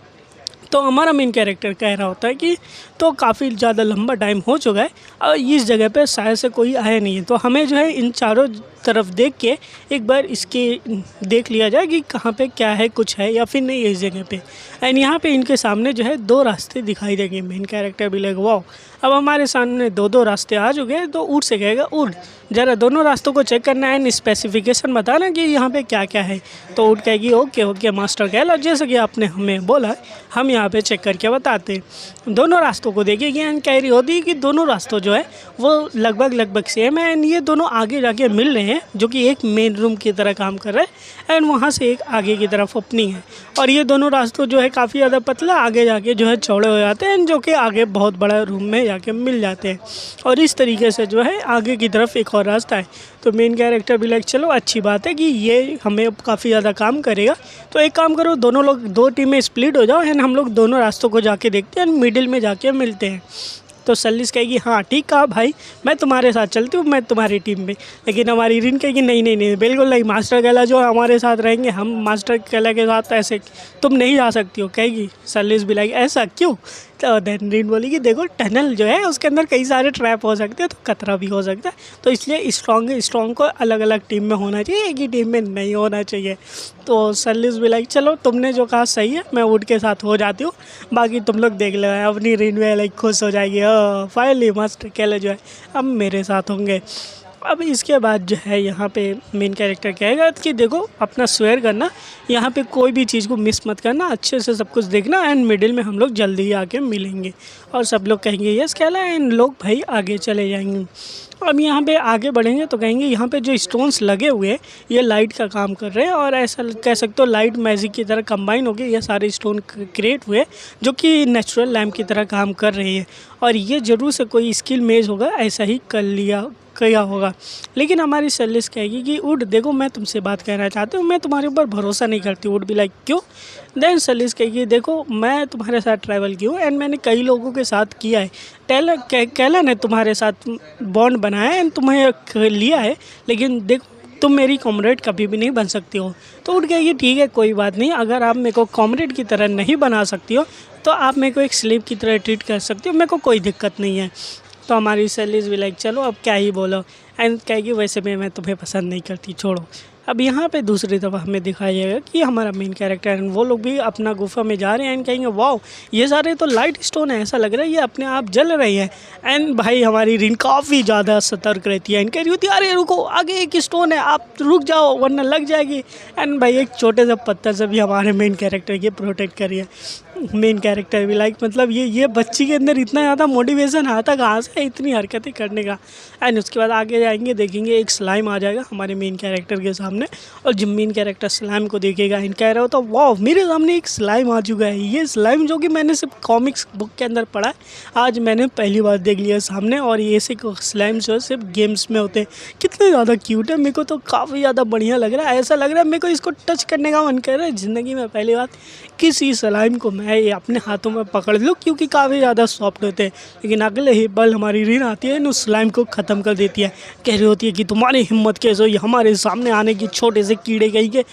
Speaker 1: तो हमारा मेन कैरेक्टर कह रहा होता है कि तो काफ़ी ज़्यादा लंबा टाइम हो चुका है और इस जगह पे शायद से कोई आया नहीं है, तो हमें जो है इन चारों तरफ देख के एक बार इसके देख लिया जाए कि कहाँ पे क्या है, कुछ है या फिर नहीं है इस जगह पे। एंड यहाँ पे इनके सामने जो है 2 रास्ते दिखाई देंगे। मेन कैरेक्टर भी लगे वाओ, अब हमारे सामने 2 रास्ते आ चुके हैं। तो ऊँट से कहेगा ऊँट ज़रा दोनों रास्तों को चेक करना है एंड स्पेसिफिकेशन बताना कि यहाँ पे क्या क्या है। तो ऊँट कहेगी ओके ओके मास्टर कह लो, जैसे कि आपने हमें बोला हम यहाँ पे चेक करके बताते। दोनों रास्तों को देखेगी एंड कह रही होती है कि दोनों रास्तों जो है वो लगभग सेम है एंड ये दोनों आगे जाके मिल रहे हैं जो कि एक मेन रूम की तरह काम कर रहे हैं एंड वहाँ से एक आगे की तरफ ओपनिंग है। और ये दोनों रास्तों जो है काफ़ी ज़्यादा पतला आगे जाके जो है चौड़े हो जाते हैं जो कि आगे बहुत बड़ा रूम में जाके मिल जाते हैं। और इस तरीके से जो है आगे की तरफ एक और रास्ता है। तो मेन कैरेक्टर भी लाइक चलो अच्छी बात है कि ये हमें काफ़ी ज़्यादा काम करेगा, तो एक काम करो दोनों लोग 2 टीम में स्प्लिट हो जाओ एंड हम लोग दोनों रास्तों को जाके देखते हैं एंड मिडिल में जाके मिलते हैं। तो सैलिस कहेगी हाँ ठीक कहा भाई, मैं तुम्हारे साथ चलती हूँ, मैं तुम्हारी टीम में। लेकिन हमारी रिन कहेगी नहीं नहीं नहीं बिल्कुल नहीं, मास्टर कैला जो हमारे साथ रहेंगे, हम मास्टर कैला के साथ ऐसे तुम नहीं जा सकती हो। कहेगी सैलिस भी लाइक ऐसा क्यों? तो देन रिन बोलेगी देखो टनल जो है उसके अंदर कई सारे ट्रैप हो सकते हैं तो खतरा भी हो सकता है, तो इसलिए स्ट्रॉन्ग को अलग अलग टीम में होना चाहिए, एक ही टीम में नहीं होना चाहिए। तो सैलिस भी लाइक चलो तुमने जो कहा सही है, मैं ऊँट के साथ हो जाती हूँ, बाकी तुम लोग देख लो। अपनी रिन में लाइक खुश हो जाएगी, फाइनली मास्टर कैला जो है अब मेरे साथ होंगे। अब इसके बाद जो है यहाँ पे मेन कैरेक्टर कहेगा कि देखो अपना स्वेयर करना, यहाँ पे कोई भी चीज़ को मिस मत करना, अच्छे से सब कुछ देखना एंड मिडिल में हम लोग जल्दी ही आके मिलेंगे। और सब लोग कहेंगे यस कैला एंड लोग भाई आगे चले जाएंगे। अब यहाँ पे आगे बढ़ेंगे तो कहेंगे यहाँ पे जो स्टोन्स लगे हुए हैं ये लाइट का काम कर रहे हैं और ऐसा कह सकते हो लाइट मैजिक की तरह कंबाइन हो गए ये सारे स्टोन क्रिएट हुए जो कि नेचुरल लैम्प की तरह काम कर रही है। और ये ज़रूर से कोई स्किल मेज होगा, ऐसा ही कर किया होगा। लेकिन हमारी सैलिस कहेगी कि ऊँट देखो मैं तुमसे बात कहना चाहती हूँ, मैं तुम्हारे ऊपर भरोसा नहीं करती। ऊँट भी लाइक क्यों? देन सैलिस कहेगी देखो मैं तुम्हारे साथ ट्रैवल की हूँ एंड मैंने कई लोगों के साथ किया है। कैला ने तुम्हारे साथ बॉन्ड बनाया है एंड तुम्हें लिया है, लेकिन देखो तुम मेरी कॉमरेड कभी भी नहीं बन सकती हो। तो उठ गई कि ठीक है कोई बात नहीं, अगर आप मेरे को कॉमरेड की तरह नहीं बना सकती हो तो आप मेरे को एक स्लेव की तरह ट्रीट कर सकती हो, मेरे को कोई दिक्कत नहीं है। तो हमारी सेलिस भी लाइक चलो अब क्या ही बोलो, एंड कहेगी वैसे भी मैं तुम्हें पसंद नहीं करती, छोड़ो। अब यहाँ पे दूसरी तरफ हमें दिखाया जाएगा कि हमारा मेन कैरेक्टर है वो लोग भी अपना गुफा में जा रहे हैं एंड कहेंगे वाओ ये सारे तो लाइट स्टोन है, ऐसा लग रहा है ये अपने आप जल रही है। एंड भाई हमारी रिन काफ़ी ज़्यादा सतर्क रहती है एंड कह रही होती है अरे रुको आगे एक स्टोन है, आप रुक जाओ वरना लग जाएगी। एंड भाई एक छोटे से पत्थर से भी हमारे मेन कैरेक्टर की प्रोटेक्ट करिए। मेन कैरेक्टर भी लाइक मतलब ये बच्ची के अंदर इतना ज़्यादा मोटिवेशन आता कहाँ से इतनी हरकतें करने का। एंड उसके बाद आगे जाएंगे देखेंगे एक स्लाइम आ जाएगा हमारे मेन कैरेक्टर के सामने और जब मेन कैरेक्टर स्लाइम को देखेगा एंड कह रहा हो तो वाह मेरे सामने एक स्लाइम आ चुका है। ये स्लाइम जो कि मैंने सिर्फ कॉमिक्स बुक के अंदर पढ़ा है, आज मैंने पहली बार देख लिया सामने। और ये ऐसे स्लाइम जो सिर्फ गेम्स में होते हैं, कितने ज़्यादा क्यूट है, मेरे को तो काफ़ी ज़्यादा बढ़िया लग रहा है। ऐसा लग रहा है मेरे को इसको टच करने का मन कर रहा है। ज़िंदगी में पहली बार किसी स्लाइम को मैं ये अपने हाथों में पकड़ लूँ क्योंकि काफ़ी ज़्यादा सॉफ्ट होते हैं। लेकिन अगले ही पल हमारी रिन आती है उस स्लाइम को ख़त्म कर देती है, कह रही होती है कि तुम्हारी हिम्मत कैसे हुई हमारे सामने आने की, छोटे से कीड़े कहीं के।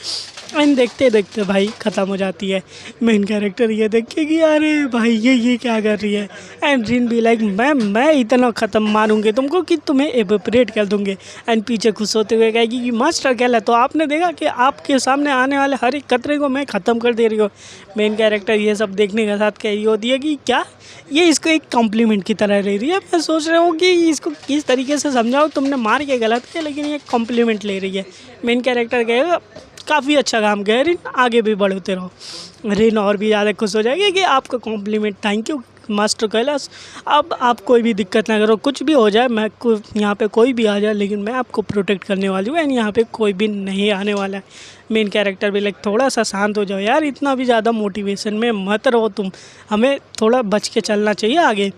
Speaker 1: एंड देखते देखते भाई ख़त्म हो जाती है। मेन कैरेक्टर ये देख के कि अरे भाई ये क्या कर रही है। एंड रिन भी लाइक मैं इतना ख़त्म मारूंगी तुमको कि तुम्हें एवेपोरेट कर दूंगे। एंड पीछे खुश होते हुए कहेगी कि मास्टर क्या है, तो आपने देखा कि आपके सामने आने वाले हर एक खतरे को मैं ख़त्म कर दे रही हूँ। मेन कैरेक्टर ये सब देखने के साथ कह रही होती है कि क्या ये इसको एक कॉम्प्लीमेंट की तरह ले रही है। मैं सोच रहा हूँ कि इसको किस तरीके से समझाओ, तुमने मार के गलत है लेकिन ये कॉम्प्लीमेंट ले रही है। मेन कैरेक्टर कहेगा काफ़ी अच्छा काम किया रिन, आगे भी बढ़ते रहो। रिन और भी ज़्यादा खुश हो जाएगी कि आपका compliment thank you master Kailash. अब आप कोई भी दिक्कत ना करो, कुछ भी हो जाए, मैं यहाँ पे कोई भी आ जाए लेकिन मैं आपको प्रोटेक्ट करने वाली हूँ एंड यहाँ पे कोई भी नहीं आने वाला है। मेन कैरेक्टर भी लाइक थोड़ा सा शांत हो जाओ यार, इतना भी ज़्यादा मोटिवेशन में मत रहो तुम, हमें थोड़ा बच के चलना चाहिए आगे।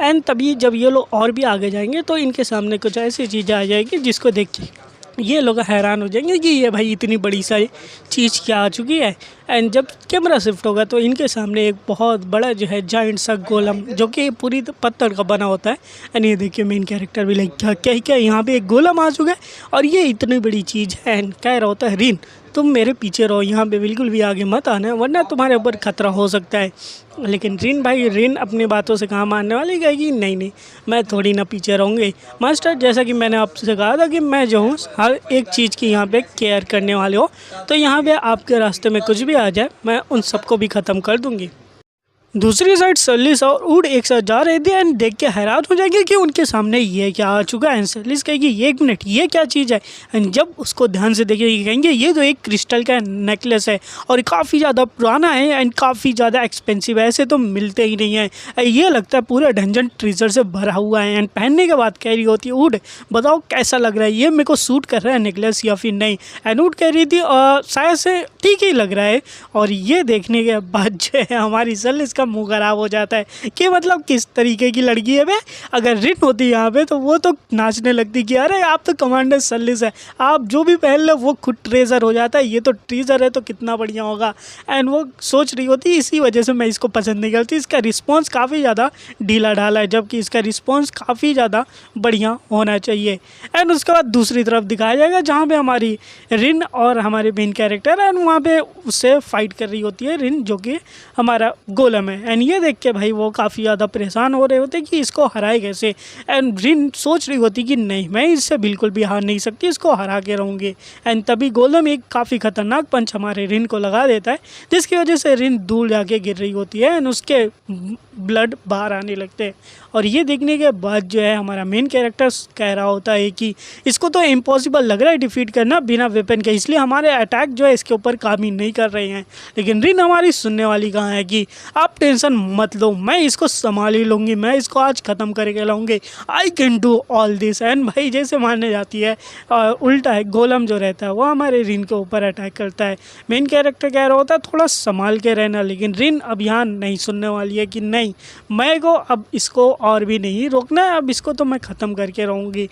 Speaker 1: एंड तभी जब ये लोग और भी आगे जाएंगे तो इनके सामने कुछ ऐसी चीज़ें आ जाएगी जिसको देख के ये लोग हैरान हो जाएंगे कि ये भाई इतनी बड़ी सारी चीज़ क्या आ चुकी है। एंड जब कैमरा शिफ्ट होगा तो इनके सामने एक बहुत बड़ा जो है जाइंट सा गोलम जो कि पूरी पत्थर का बना होता है। एंड ये देखिए मेन कैरेक्टर भी लाइक क्या यहाँ पे एक गोलम आ चुका है और ये इतनी बड़ी चीज़ है। एंड कह रहा होता है रिन तुम मेरे पीछे रहो, यहाँ पे बिल्कुल भी आगे मत आना वरना तुम्हारे ऊपर खतरा हो सकता है। लेकिन रिन अपनी बातों से कहाँ मानने वाली, कहेगी नहीं मैं थोड़ी ना पीछे रहूँगी मास्टर, जैसा कि मैंने आपसे कहा था कि मैं जो हूँ हर एक चीज़ की यहाँ पे केयर करने वाले हो, तो यहाँ पे आपके रास्ते में कुछ भी आ जाए मैं उन सबको भी ख़त्म कर दूँगी। दूसरी साइड सेलिस और वुड एक साथ जा रहे थे एंड देख के हैरान हो जाएंगे कि उनके सामने ये क्या आ चुका है। सेलिस कहेगी एक मिनट ये क्या चीज़ है। एंड जब उसको ध्यान से देखेगी कहेंगे ये तो एक क्रिस्टल का नेकलेस है और काफ़ी ज़्यादा पुराना है एंड काफ़ी ज़्यादा एक्सपेंसिव है, ऐसे तो मिलते ही नहीं है, ये लगता है पूरा डंजन ट्रेजर से भरा हुआ है। एंड पहनने के बाद कह रही होती है वुड बताओ कैसा लग रहा है, ये मेरे को सूट कर रहा है नेकलेस या फिर नहीं। एंड वुड कह रही थी शायद से ठीक ही लग रहा है। और ये देखने के बाद जो है हमारी सेलिस का मुंह खराब हो जाता है कि मतलब किस तरीके की लड़की है बे। अगर रिन होती यहाँ पे तो वो तो नाचने लगती कि अरे आप तो कमांडर सेलिस है, आप जो भी पहन लो वो खुद ट्रेजर हो जाता है, ये तो ट्रेजर है तो कितना बढ़िया होगा। एंड वो सोच रही होती इसी वजह से मैं इसको पसंद नहीं करती, इसका रिस्पॉन्स काफ़ी ज़्यादा ढीला ढाला है जबकि इसका रिस्पॉन्स काफ़ी ज़्यादा बढ़िया होना चाहिए। एंड उसके बाद दूसरी तरफ दिखाया जाएगा जहाँ पे हमारी रिन और हमारे मेन कैरेक्टर एंड वहाँ पे उससे फाइट कर रही होती है रिन जो कि हमारा गोलम है। एंड ये देख के भाई वो काफ़ी ज़्यादा परेशान हो रहे होते कि इसको हराए कैसे। एंड रिन सोच रही होती कि नहीं मैं इससे बिल्कुल भी हार नहीं सकती, इसको हरा के रहूँगी। एंड तभी गोलम एक काफ़ी खतरनाक पंच हमारे रिन को लगा देता है जिसकी वजह से रिन दूर जाके गिर रही होती है एंड उसके ब्लड बाहर आने लगते हैं। और ये देखने के बाद जो है हमारा मेन कैरेक्टर कह रहा होता है कि इसको तो इम्पॉसिबल लग रहा है डिफीट करना बिना वेपन के, इसलिए हमारे अटैक जो है इसके ऊपर काम ही नहीं कर रहे हैं। लेकिन रिन हमारी सुनने वाली कहाँ है कि आप टेंशन मत लो, मैं इसको संभाल ही लूँगी, मैं इसको आज ख़त्म करके लाऊंगी, I can do all this. And भाई जैसे मानने जाती है उल्टा है, गोलम जो रहता है वो हमारे रिन के ऊपर अटैक करता है। मेन कैरेक्टर कह रहा होता है थोड़ा संभाल के रहना, लेकिन रिन अब यहाँ नहीं सुनने वाली है कि नहीं मैं को अब इसको और भी नहीं रोकना है, अब इसको तो मैं ख़त्म करके रहूँगी।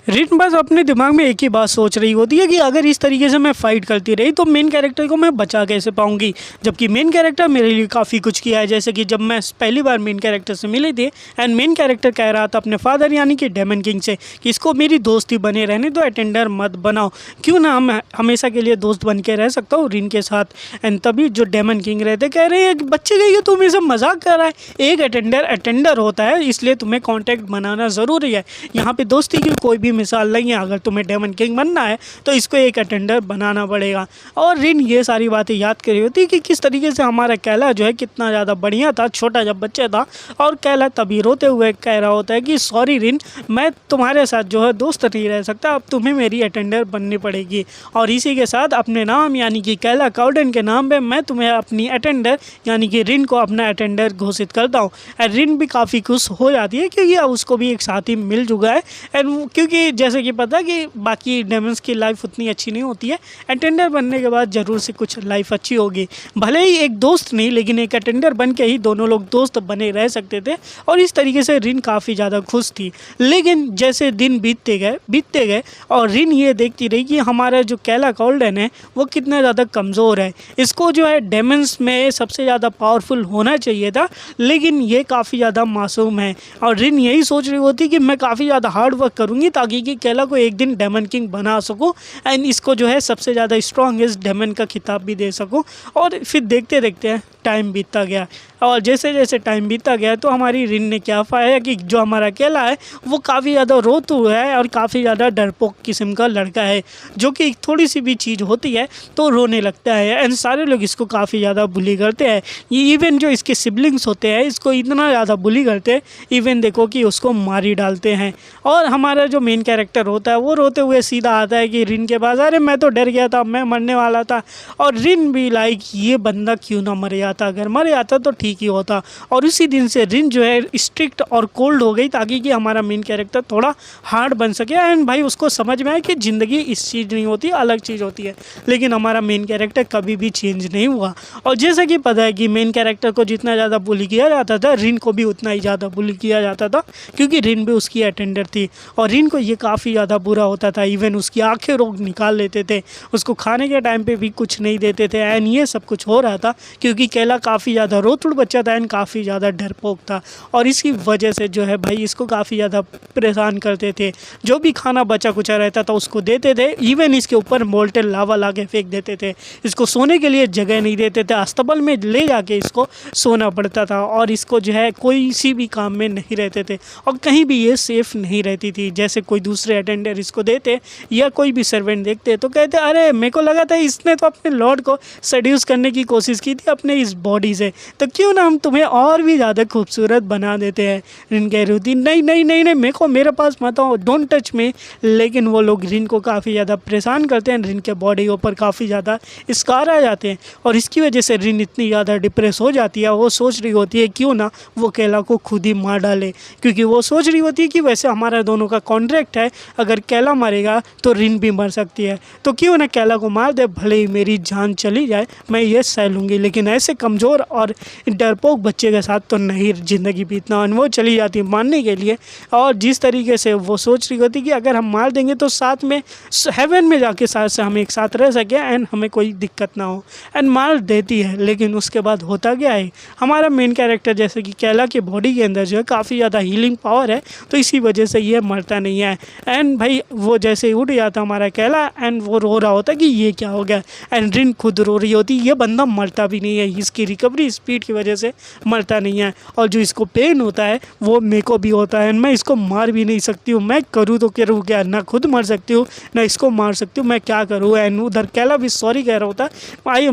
Speaker 1: रिन बस अपने दिमाग में एक ही बात सोच रही होती है कि अगर इस तरीके से मैं फ़ाइट करती रही तो मेन कैरेक्टर को मैं बचा कैसे पाऊंगी, जबकि मेन कैरेक्टर मेरे लिए काफ़ी कुछ किया है। जैसे कि जब मैं पहली बार मेन कैरेक्टर से मिली थी एंड मेन कैरेक्टर कह रहा था अपने फादर यानी कि डेमन किंग से कि इसको मेरी दोस्ती बने रहने दो, अटेंडर मत बनाओ, क्यों ना हम हमेशा के लिए दोस्त बन के रह सकता हूँ रिन के साथ। एंड तभी जो डेमन किंग रहते कह रहे हैं बच्चे गई तुम ये सब मजाक कर रहा है, एक अटेंडर होता है इसलिए तुम्हें कॉन्टैक्ट बनाना ज़रूरी है, यहाँ पे दोस्ती की कोई भी मिसाल नहीं है, अगर तुम्हें डेमन किंग बनना है तो इसको एक अटेंडर बनाना पड़ेगा। और रिन ये सारी बातें याद कर रही होती कि किस तरीके से हमारा कैला जो है कितना ज़्यादा बढ़िया था छोटा जब बच्चा था, और कैला तभी रोते हुए कह रहा होता है कि सॉरी रिन, मैं तुम्हारे साथ जो है दोस्त नहीं रह सकता, अब तुम्हें मेरी अटेंडर बननी पड़ेगी। और इसी के साथ अपने नाम यानी कि कैला काउडन के नाम पे मैं तुम्हें अपनी अटेंडर यानी कि रिन को अपना अटेंडर घोषित करता हूँ। एंड रिन भी काफ़ी खुश हो जाती है क्योंकि अब उसको भी एक साथी मिल चुका है। एंड क्योंकि जैसे कि पता कि बाकी डेमन्स की लाइफ उतनी अच्छी नहीं होती है, अटेंडर बनने के बाद ज़रूर से कुछ लाइफ अच्छी होगी, भले ही एक दोस्त नहीं लेकिन एक अटेंडर बन के ही दोनों लोग दोस्त बने रह सकते थे। और इस तरीके से रिन काफ़ी ज़्यादा खुश थी। लेकिन जैसे दिन बीतते गए और रिन ये देखती रही कि हमारा जो कैला काउडन है वो कितना ज़्यादा कमज़ोर है, इसको जो है डेमन्स में सबसे ज़्यादा पावरफुल होना चाहिए था लेकिन ये काफ़ी ज़्यादा मासूम है। और रिन यही सोच रही होती कि मैं काफ़ी ज़्यादा हार्ड वर्क करूँगी ताकि कि कैला को एक दिन डेमन किंग बना सकूँ एंड इसको जो है सबसे ज़्यादा स्ट्रॉन्गेस्ट डेमन का खिताब भी दे सकूँ। और फिर देखते देखते टाइम बीतता गया और जैसे जैसे टाइम बीतता गया तो हमारी रिन ने क्या पाया कि जो हमारा कैला है वो काफ़ी ज़्यादा रोतू है और काफ़ी ज़्यादा डरपोक किस्म का लड़का है, जो कि थोड़ी सी भी चीज़ होती है तो रोने लगता है। एंड सारे लोग इसको काफ़ी ज़्यादा बुली करते हैं, ये इवन जो इसके सिबलिंग्स होते हैं इसको इतना ज़्यादा बुली करते हैं, इवन देखो कि उसको मार ही डालते हैं। और हमारा जो मेन कैरेक्टर होता है वो रोते हुए सीधा आता है कि रिन के पास, अरे मैं तो डर गया था, मैं मरने वाला था। और रिन भी लाइक ये बंदा क्यों ना मर जाता, अगर मर जाता तो ठीक ही होता। और उसी दिन से रिन जो है स्ट्रिक्ट और कोल्ड हो गई ताकि कि हमारा मेन कैरेक्टर थोड़ा हार्ड बन सके एंड भाई उसको समझ में आए कि ज़िंदगी इस चीज़ नहीं होती, अलग चीज़ होती है। लेकिन हमारा मेन कैरेक्टर कभी भी चेंज नहीं हुआ। और जैसा कि पता है कि मेन कैरेक्टर को जितना ज़्यादा बुली किया जाता था रिन को भी उतना ही ज़्यादा बुली किया जाता था, क्योंकि रिन भी उसकी अटेंडर थी और रिन को ये काफ़ी ज़्यादा बुरा होता था। इवन उसकी आंखें रोग निकाल लेते थे, उसको खाने के टाइम पे भी कुछ नहीं देते थे। एंड ये सब कुछ हो रहा था क्योंकि कैला काफ़ी ज़्यादा रोतुड़ बच्चा था एंड काफ़ी ज़्यादा डरपोक था और इसकी वजह से जो है भाई इसको काफ़ी ज़्यादा परेशान करते थे। जो भी खाना बचा कुचा रहता था उसको देते थे, इवन इसके ऊपर मोल्टेन लावा ला के फेंक देते थे, इसको सोने के लिए जगह नहीं देते थे, अस्तबल में ले जाके इसको सोना पड़ता था और इसको जो है कोई सी भी काम में नहीं रहते थे और कहीं भी ये सेफ़ नहीं रहती थी। जैसे कोई दूसरे अटेंडर इसको देते या कोई भी सर्वेंट देखते तो कहते अरे मेरे को लगा था इसने तो अपने लॉर्ड को सेड्यूस करने की कोशिश की थी अपने इस बॉडी से, तो क्यों ना हम तुम्हें और भी ज़्यादा खूबसूरत बना देते हैं। रिन कह रही थी नहीं नहीं नहीं नहीं मेरे पास मत आओ, डोंट टच मी। लेकिन वो लोग रिन को काफ़ी ज़्यादा परेशान करते हैं, रिन के बॉडी ऊपर काफ़ी ज़्यादा स्कार आ जाते हैं और इसकी वजह से रिन इतनी ज़्यादा डिप्रेस हो जाती है। वो सोच रही होती है क्यों ना वो कैला को खुद ही मार डाले, क्योंकि वो सोच रही होती है कि वैसे हमारा दोनों का कॉन्ट्रैक्ट है, अगर कैला मरेगा तो रिन भी मर सकती है, तो क्यों ना कैला को मार दे, भले ही मेरी जान चली जाए मैं ये सह लूँगी, लेकिन ऐसे कमज़ोर और डरपोक बच्चे के साथ तो नहीं ज़िंदगी बीतना। और वो चली जाती है मारने के लिए और जिस तरीके से वो सोच रही होती कि अगर हम मार देंगे तो साथ में हेवन में जाके साथ से हम एक साथ रह सकें एंड हमें कोई दिक्कत ना हो, एंड मार देती है। लेकिन उसके बाद होता क्या है, हमारा मेन कैरेक्टर जैसे कि कैला के बॉडी के अंदर जो है काफ़ी ज़्यादा हीलिंग पावर है, तो इसी वजह से ये मरता नहीं है। एंड भाई वो जैसे उठ जाता हमारा कैला एंड वो रो रहा होता कि ये क्या हो गया, एंड रिन खुद रो रही होती ये बंदा मरता भी नहीं है, इसकी रिकवरी स्पीड की वजह से मरता नहीं है और जो इसको पेन होता है वो मेरे को भी होता है, मैं इसको मार भी नहीं सकती हूँ, मैं करूँ तो करूँ क्या, ना खुद मर सकती हूँ ना इसको मार सकती हूँ, मैं क्या करूँ। एंड उधर कैला भी सॉरी कह रहा होता है, आई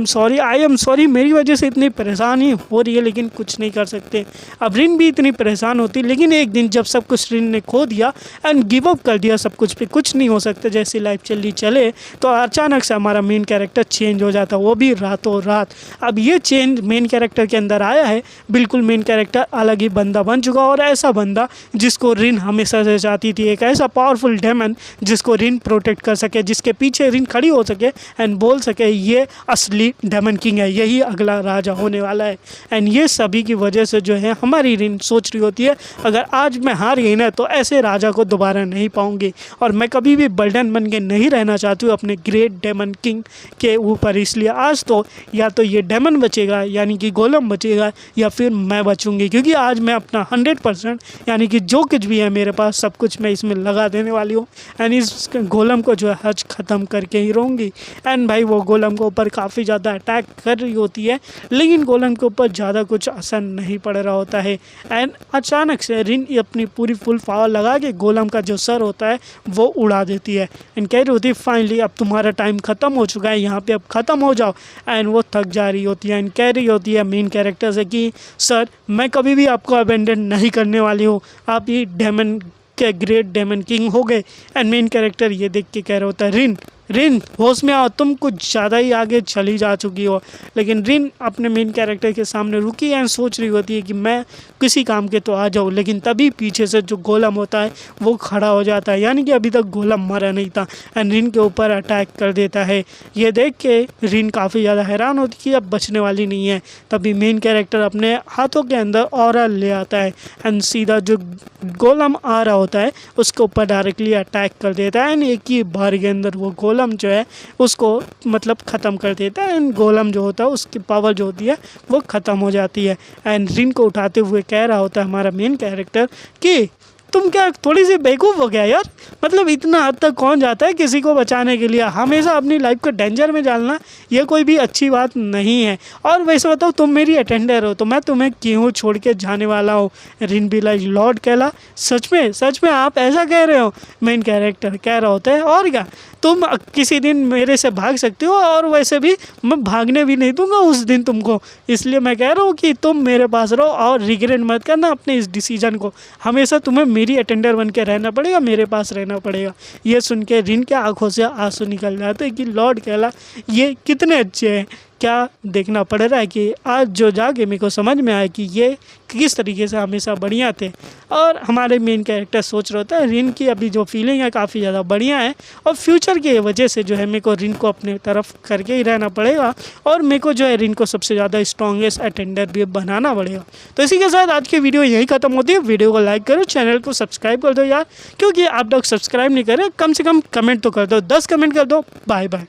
Speaker 1: एम सॉरी मेरी वजह से इतनी परेशानी हो रही है लेकिन कुछ नहीं कर सकते। अब रिन भी इतनी परेशान होती, लेकिन एक दिन जब सब कुछ रिन ने खो दिया एंड गिव अप कर दिया सब कुछ पे, कुछ नहीं हो सकता, जैसी लाइफ चले तो अचानक से हमारा मेन कैरेक्टर चेंज हो जाता, वो भी रातों रात। अब ये चेंज मेन कैरेक्टर के अंदर आया है बिल्कुल मेन कैरेक्टर अलग ही बंदा बन चुका, और ऐसा बंदा जिसको रिन हमेशा से चाहती थी, एक ऐसा पावरफुल डेमन जिसको रिन प्रोटेक्ट कर सके, जिसके पीछे रिन खड़ी हो सके एंड बोल सके ये असली डेमन किंग है, यही अगला राजा होने वाला है। एंड ये सभी की वजह से जो है हमारी रिन सोच रही होती है अगर आज मैं हार गई ना तो ऐसे राजा को दोबारा नहीं पाऊंगी, और मैं कभी भी बर्डन बन के नहीं रहना चाहती हूँ अपने ग्रेट डेमन किंग के ऊपर। इसलिए आज तो या तो ये डेमन बचेगा यानी कि गोलम बचेगा, या फिर मैं बचूंगी, क्योंकि आज मैं अपना 100% यानी कि जो कुछ भी है मेरे पास सब कुछ मैं इसमें लगा देने वाली हूँ, एंड इस गोलम को जो है हज ख़त्म करके ही रहूँगी। एंड भाई वो गोलम के ऊपर काफ़ी ज़्यादा अटैक कर रही होती है, लेकिन गोलम के ऊपर ज़्यादा कुछ असर नहीं पड़ रहा होता है। एंड अचानक से रिन अपनी पूरी फुल पावर लगा के गोलम का जो सर होता है वो उड़ा देती है, एंड कह रही होती है फाइनली अब तुम्हारा टाइम ख़त्म हो चुका है, यहाँ पे अब ख़त्म हो जाओ। एंड वो थक जा रही होती है एंड कह रही होती है मेन कैरेक्टर से कि सर मैं कभी भी आपको अबेंडन नहीं करने वाली हूँ, आप ये डेमन के ग्रेट डेमन किंग हो गए। एंड मेन कैरेक्टर ये देख के कह रहा होता है रिन रिन होश में आओ, तुम कुछ ज़्यादा ही आगे चली जा चुकी हो। लेकिन रिन अपने मेन कैरेक्टर के सामने रुकी एंड सोच रही होती है कि मैं किसी काम के तो आ जाऊँ, लेकिन तभी पीछे से जो गोलम होता है वो खड़ा हो जाता है, यानी कि अभी तक गोलम मरा नहीं था, एंड रिन के ऊपर अटैक कर देता है। ये देख के रिन काफ़ी ज़्यादा हैरान होती है कि अब बचने वाली नहीं है। तभी मेन कैरेक्टर अपने हाथों के अंदर ऑरा ले आता है एंड सीधा जो गोलम आ रहा होता है उसके ऊपर डायरेक्टली अटैक कर देता है, एंड एक ही बार के अंदर वो गोलम जो है उसको मतलब ख़त्म कर देता है, एंड गोलम जो होता है उसकी पावर जो होती है वो ख़त्म हो जाती है। एंड रिन को उठाते हुए कह रहा होता है हमारा मेन कैरेक्टर कि तुम क्या थोड़ी सी बेवकूफ़ हो गया यार, मतलब इतना हद तक कौन जाता है किसी को बचाने के लिए, हमेशा अपनी लाइफ को डेंजर में डालना ये कोई भी अच्छी बात नहीं है। और वैसे बताओ तुम मेरी अटेंडर हो तो मैं तुम्हें क्यों छोड़ के जाने वाला हूँ। रिन भी लाइक लॉर्ड कहला सच में आप ऐसा कह रहे हो। मेन कैरेक्टर कह रहा होता है और क्या, तुम किसी दिन मेरे से भाग सकते हो, और वैसे भी मैं भागने भी नहीं दूंगा उस दिन तुमको, इसलिए मैं कह रहा हूँ कि तुम मेरे पास रहो और रिग्रेट मत करना अपने इस डिसीजन को, हमेशा तुम्हें मेरी अटेंडर बन के रहना पड़ेगा, मेरे पास रहना पड़ेगा। ये सुन के रिन के आंखों से आंसू निकल जाते हैं कि लॉर्ड कहला ये कितने अच्छे हैं। क्या देखना पड़ रहा है कि आज जो जाके मेरे को समझ में आया कि ये किस तरीके से हमेशा बढ़िया थे। और हमारे मेन कैरेक्टर सोच रहा होता है रिन की अभी जो फीलिंग है काफ़ी ज़्यादा बढ़िया है, और फ्यूचर की वजह से जो है मेरे को रिन को अपने तरफ करके ही रहना पड़ेगा, और मेरे को जो है रिन को सबसे ज़्यादा स्ट्रॉन्गेस्ट अटेंडर भी बनाना पड़ेगा। तो इसी के साथ आज की वीडियो यहीं ख़त्म होती है। वीडियो को लाइक करो, चैनल को सब्सक्राइब कर दो यार, क्योंकि आप लोग सब्सक्राइब नहीं करें, कम से कम कमेंट तो कर दो, 10 कमेंट कर दो। Bye bye.